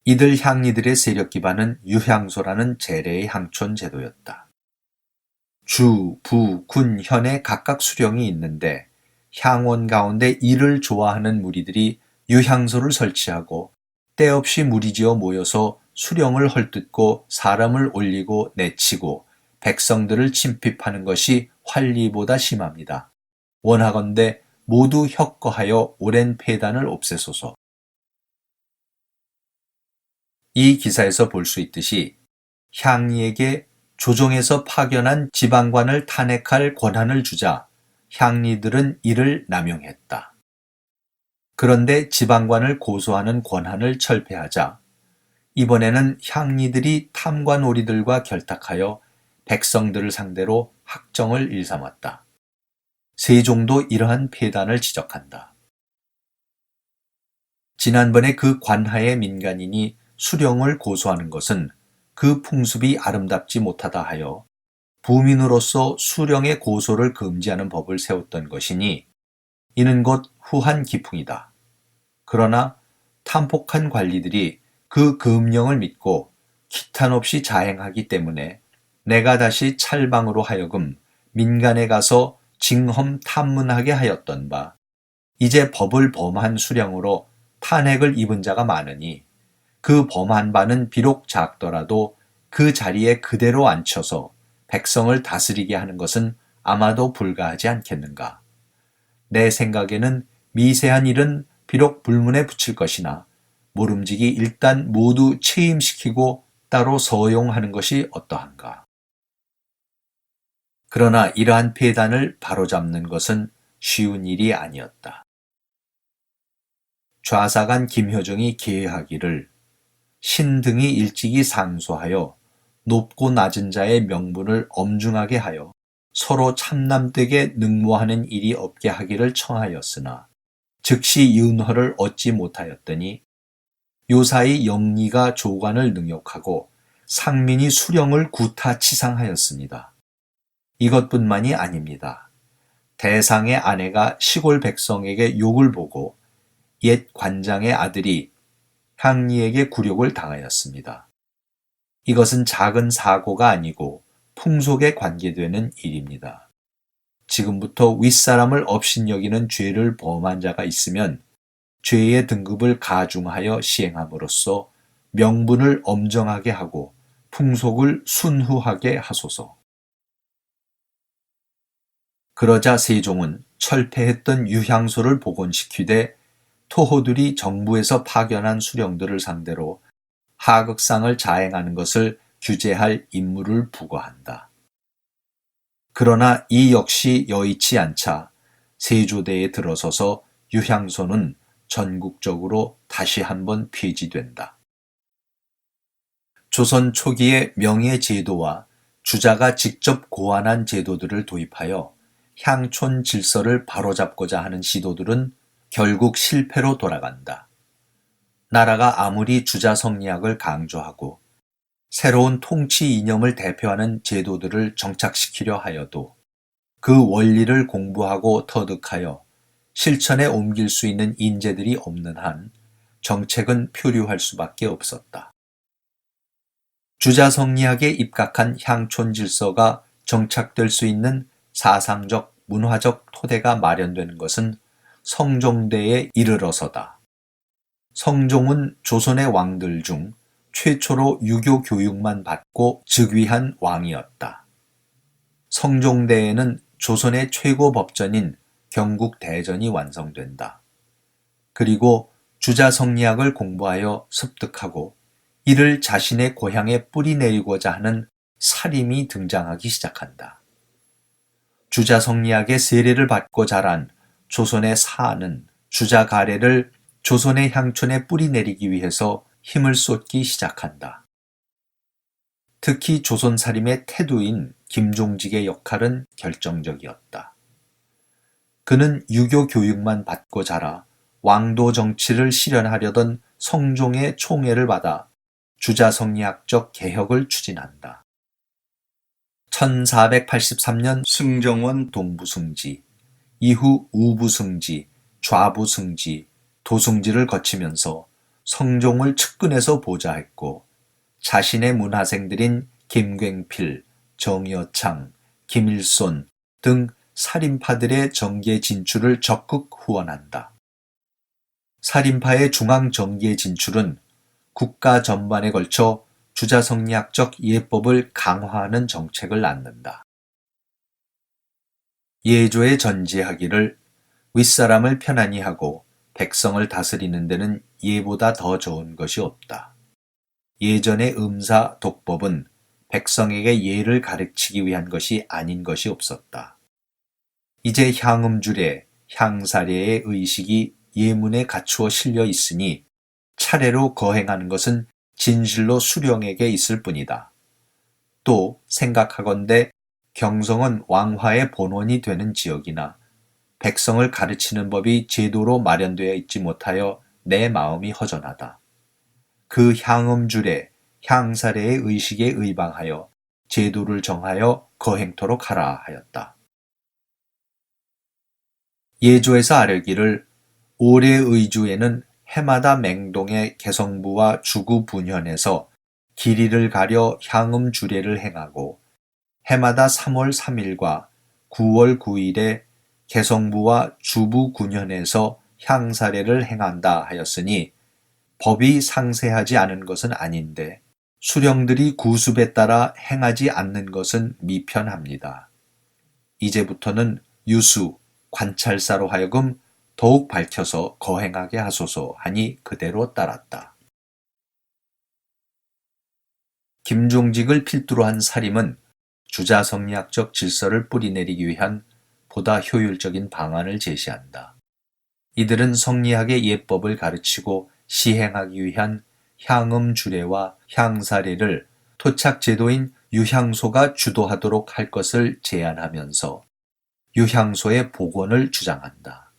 A: 이들 향리들의 세력 기반은 유향소라는 제례의 향촌 제도였다. 주, 부, 군, 현에 각각 수령이 있는데 향원 가운데 이를 좋아하는 무리들이 유향소를 설치하고 때없이 무리지어 모여서 수령을 헐뜯고 사람을 올리고 내치고 백성들을 침핍하는 것이 환리보다 심합니다. 원하건대 모두 협거하여 오랜 폐단을 없애소서. 이 기사에서 볼 수 있듯이 향리에게 조정에서 파견한 지방관을 탄핵할 권한을 주자 향리들은 이를 남용했다. 그런데 지방관을 고소하는 권한을 철폐하자 이번에는 향리들이 탐관오리들과 결탁하여 백성들을 상대로 학정을 일삼았다. 세종도 이러한 폐단을 지적한다. 지난번에 그 관하의 민간인이 수령을 고소하는 것은 그 풍습이 아름답지 못하다 하여 부민으로서 수령의 고소를 금지하는 법을 세웠던 것이니 이는 곧 후한 기풍이다. 그러나 탐폭한 관리들이 그 금령을 믿고 기탄 없이 자행하기 때문에 내가 다시 찰방으로 하여금 민간에 가서 징험 탐문하게 하였던 바 이제 법을 범한 수령으로 탄핵을 입은 자가 많으니 그 범한 바는 비록 작더라도 그 자리에 그대로 앉혀서 백성을 다스리게 하는 것은 아마도 불가하지 않겠는가. 내 생각에는 미세한 일은 비록 불문에 붙일 것이나 모름지기 일단 모두 체임시키고 따로 서용하는 것이 어떠한가. 그러나 이러한 폐단을 바로잡는 것은 쉬운 일이 아니었다. 좌사간 김효정이 계하기를 신등이 일찍이 상소하여 높고 낮은 자의 명분을 엄중하게 하여 서로 참남되게 능모하는 일이 없게 하기를 청하였으나 즉시 윤허를 얻지 못하였더니 요사이 영리가 조관을 능욕하고 상민이 수령을 구타치상하였습니다. 이것뿐만이 아닙니다. 대상의 아내가 시골 백성에게 욕을 보고 옛 관장의 아들이 향리에게 굴욕을 당하였습니다. 이것은 작은 사고가 아니고 풍속에 관계되는 일입니다. 지금부터 윗사람을 업신여기는 죄를 범한 자가 있으면 죄의 등급을 가중하여 시행함으로써 명분을 엄정하게 하고 풍속을 순후하게 하소서. 그러자 세종은 철폐했던 유향소를 복원시키되 토호들이 정부에서 파견한 수령들을 상대로 하극상을 자행하는 것을 규제할 임무를 부과한다. 그러나 이 역시 여의치 않자 세조대에 들어서서 유향소는 전국적으로 다시 한번 폐지된다. 조선 초기의 명예제도와 주자가 직접 고안한 제도들을 도입하여 향촌 질서를 바로잡고자 하는 시도들은 결국 실패로 돌아간다. 나라가 아무리 주자 성리학을 강조하고 새로운 통치 이념을 대표하는 제도들을 정착시키려 하여도 그 원리를 공부하고 터득하여 실천에 옮길 수 있는 인재들이 없는 한 정책은 표류할 수밖에 없었다. 주자성리학에 입각한 향촌 질서가 정착될 수 있는 사상적, 문화적 토대가 마련되는 것은 성종대에 이르러서다. 성종은 조선의 왕들 중 최초로 유교 교육만 받고 즉위한 왕이었다. 성종대에는 조선의 최고 법전인 경국대전이 완성된다. 그리고 주자성리학을 공부하여 습득하고 이를 자신의 고향에 뿌리내리고자 하는 사림이 등장하기 시작한다. 주자성리학의 세례를 받고 자란 조선의 사는 주자 가래를 조선의 향촌에 뿌리내리기 위해서 힘을 쏟기 시작한다. 특히 조선 사림의 태두인 김종직의 역할은 결정적이었다. 그는 유교 교육만 받고 자라 왕도 정치를 실현하려던 성종의 총애를 받아 주자성리학적 개혁을 추진한다. 1483년 승정원 동부승지, 이후 우부승지, 좌부승지, 도승지를 거치면서 성종을 측근에서 보좌했고 자신의 문하생들인 김굉필, 정여창, 김일손 등 살인파들의 정계 진출을 적극 후원한다. 살인파의 중앙 정계 진출은 국가 전반에 걸쳐 주자성리학적 예법을 강화하는 정책을 낳는다. 예조의 전지하기를 윗사람을 편안히 하고 백성을 다스리는 데는 예보다 더 좋은 것이 없다. 예전의 음사 독법은 백성에게 예를 가르치기 위한 것이 아닌 것이 없었다. 이제 향음주례, 향사례의 의식이 예문에 갖추어 실려 있으니 차례로 거행하는 것은 진실로 수령에게 있을 뿐이다. 또 생각하건대 경성은 왕화의 본원이 되는 지역이나 백성을 가르치는 법이 제도로 마련되어 있지 못하여 내 마음이 허전하다. 그 향음주례, 향사례의 의식에 의방하여 제도를 정하여 거행토록 하라 하였다. 예조에서 아뢰기를 올해 의주에는 해마다 맹동의 개성부와 주구 분현에서 길이를 가려 향음 주례를 행하고 해마다 3월 3일과 9월 9일에 개성부와 주부 군현에서 향사례를 행한다 하였으니 법이 상세하지 않은 것은 아닌데 수령들이 구습에 따라 행하지 않는 것은 미편합니다. 이제부터는 유수, 관찰사로 하여금 더욱 밝혀서 거행하게 하소서 하니 그대로 따랐다. 김종직을 필두로 한 사림은 주자성리학적 질서를 뿌리내리기 위한 보다 효율적인 방안을 제시한다. 이들은 성리학의 예법을 가르치고 시행하기 위한 향음주례와 향사례를 토착제도인 유향소가 주도하도록 할 것을 제안하면서 유향소의 복원을 주장한다.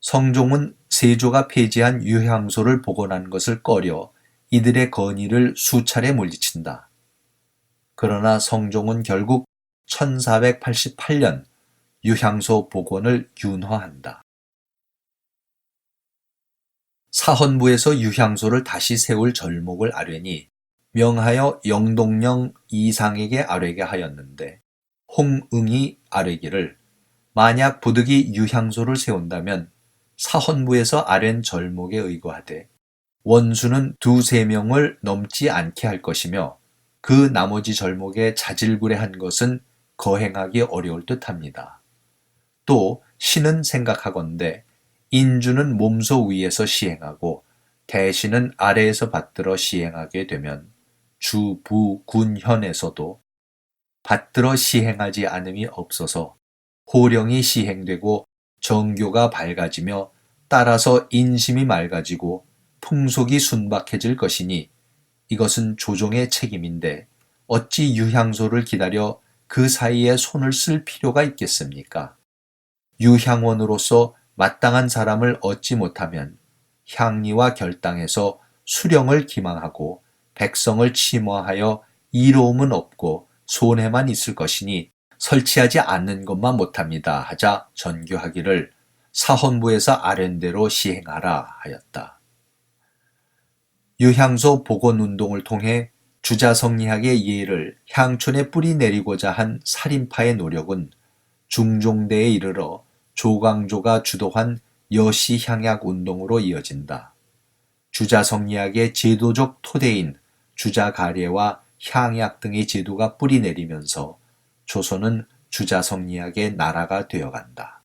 A: 성종은 세조가 폐지한 유향소를 복원한 것을 꺼려 이들의 건의를 수차례 물리친다. 그러나 성종은 결국 1488년 유향소 복원을 균화한다. 사헌부에서 유향소를 다시 세울 절목을 아뢰니 명하여 영동령 이상에게 아뢰게 하였는데 홍응이 아뢰기를 만약 부득이 유향소를 세운다면 사헌부에서 아랜 절목에 의거하되 원수는 2~3명을 넘지 않게 할 것이며 그 나머지 절목에 자질구레한 것은 거행하기 어려울 듯합니다. 또 신은 생각하건대 인주는 몸소 위에서 시행하고 대신은 아래에서 받들어 시행하게 되면 주, 부, 군, 현에서도 받들어 시행하지 않음이 없어서 호령이 시행되고 정교가 밝아지며 따라서 인심이 맑아지고 풍속이 순박해질 것이니 이것은 조정의 책임인데 어찌 유향소를 기다려 그 사이에 손을 쓸 필요가 있겠습니까? 유향원으로서 마땅한 사람을 얻지 못하면 향리와 결당해서 수령을 기망하고 백성을 침화하여 이로움은 없고 손해만 있을 것이니 설치하지 않는 것만 못합니다 하자 전교하기를 사헌부에서 아랜대로 시행하라 하였다. 유향소 복원운동을 통해 주자성리학의 예를 향촌에 뿌리내리고자 한 살인파의 노력은 중종대에 이르러 조광조가 주도한 여시향약 운동으로 이어진다. 주자성리학의 제도적 토대인 주자가례와 향약 등의 제도가 뿌리내리면서 조선은 주자성리학의 나라가 되어간다.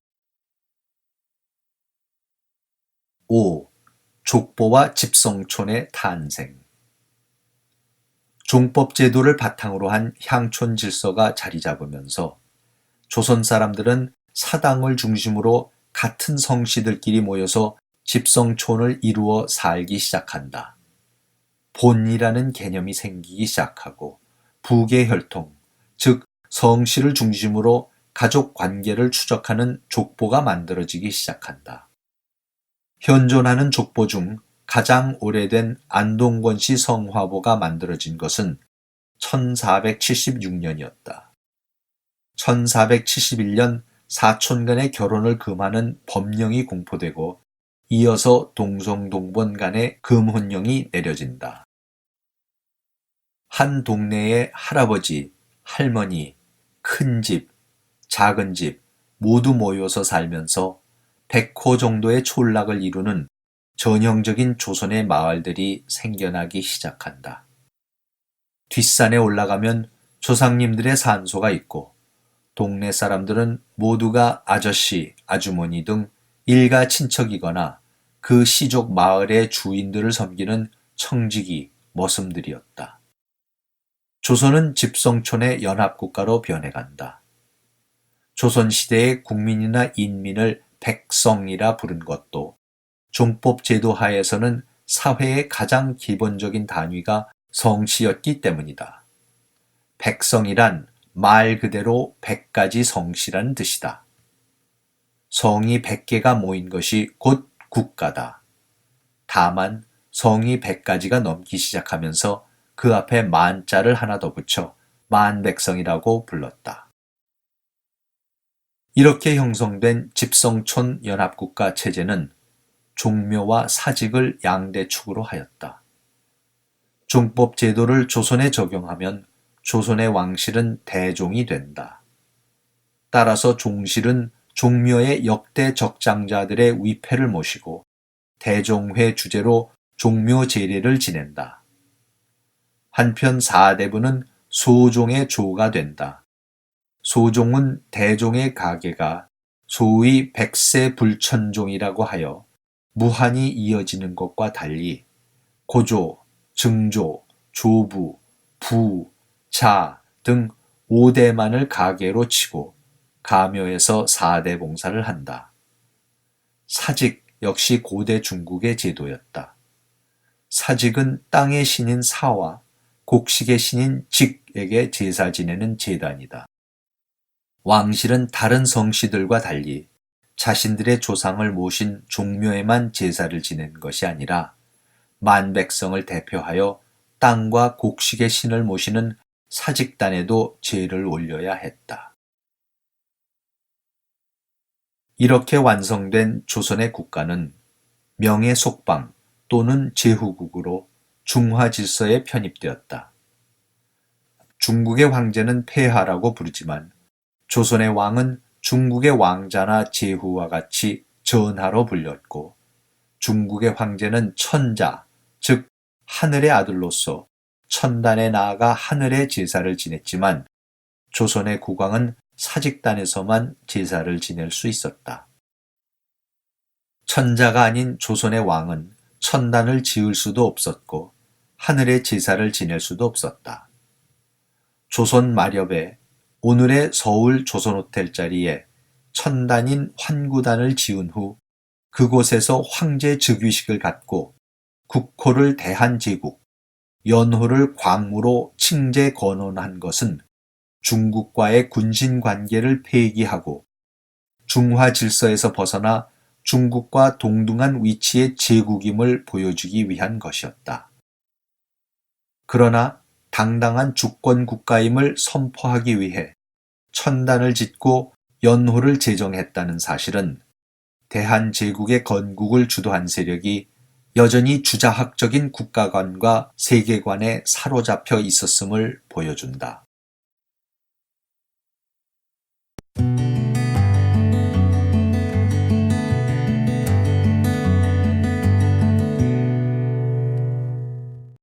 A: 5. 족보와 집성촌의 탄생. 종법 제도를 바탕으로 한 향촌 질서가 자리 잡으면서 조선 사람들은 사당을 중심으로 같은 성씨들끼리 모여서 집성촌을 이루어 살기 시작한다. 본이라는 개념이 생기기 시작하고 부계혈통, 즉 성씨를 중심으로 가족 관계를 추적하는 족보가 만들어지기 시작한다. 현존하는 족보 중 가장 오래된 안동권씨 성화보가 만들어진 것은 1476년이었다. 1471년 사촌간의 결혼을 금하는 법령이 공포되고 이어서 동성동본 간의 금혼령이 내려진다. 한 동네의 할아버지, 할머니, 큰 집, 작은 집 모두 모여서 살면서 100호 정도의 촌락을 이루는 전형적인 조선의 마을들이 생겨나기 시작한다. 뒷산에 올라가면 조상님들의 산소가 있고 동네 사람들은 모두가 아저씨, 아주머니 등 일가 친척이거나 그 시족 마을의 주인들을 섬기는 청지기, 머슴들이었다. 조선은 집성촌의 연합국가로 변해간다. 조선시대의 국민이나 인민을 백성이라 부른 것도 종법제도 하에서는 사회의 가장 기본적인 단위가 성씨였기 때문이다. 백성이란 말 그대로 100가지 성씨라는 뜻이다. 성이 100개가 모인 것이 곧 국가다. 다만 성이 100가지가 넘기 시작하면서 그 앞에 만자를 하나 더 붙여 만백성이라고 불렀다. 이렇게 형성된 집성촌 연합국가 체제는 종묘와 사직을 양대축으로 하였다. 종법 제도를 조선에 적용하면 조선의 왕실은 대종이 된다. 따라서 종실은 종묘의 역대 적장자들의 위패를 모시고 대종회 주제로 종묘 제례를 지낸다. 한편 사대부는 소종의 조가 된다. 소종은 대종의 가계가 소위 백세 불천종이라고 하여 무한히 이어지는 것과 달리 고조, 증조, 조부, 부, 자 등 5대만을 가계로 치고 가묘에서 4대 봉사를 한다. 사직 역시 고대 중국의 제도였다. 사직은 땅의 신인 사와 곡식의 신인 직에게 제사 지내는 제단이다. 왕실은 다른 성씨들과 달리 자신들의 조상을 모신 종묘에만 제사를 지낸 것이 아니라 만백성을 대표하여 땅과 곡식의 신을 모시는 사직단에도 제를 올려야 했다. 이렇게 완성된 조선의 국가는 명예속방 또는 제후국으로 중화질서에 편입되었다. 중국의 황제는 폐하라고 부르지만 조선의 왕은 중국의 왕자나 제후와 같이 전하로 불렸고 중국의 황제는 천자, 즉 하늘의 아들로서 천단에 나아가 하늘의 제사를 지냈지만 조선의 국왕은 사직단에서만 제사를 지낼 수 있었다. 천자가 아닌 조선의 왕은 천단을 지을 수도 없었고 하늘의 제사를 지낼 수도 없었다. 조선 마렵에 오늘의 서울 조선호텔 자리에 천단인 환구단을 지은 후 그곳에서 황제 즉위식을 갖고 국호를 대한제국, 연호를 광무로 칭제 건원한 것은 중국과의 군신 관계를 폐기하고 중화 질서에서 벗어나 중국과 동등한 위치의 제국임을 보여주기 위한 것이었다. 그러나 당당한 주권 국가임을 선포하기 위해 천단을 짓고 연호를 제정했다는 사실은 대한제국의 건국을 주도한 세력이 여전히 주자학적인 국가관과 세계관에 사로잡혀 있었음을 보여준다.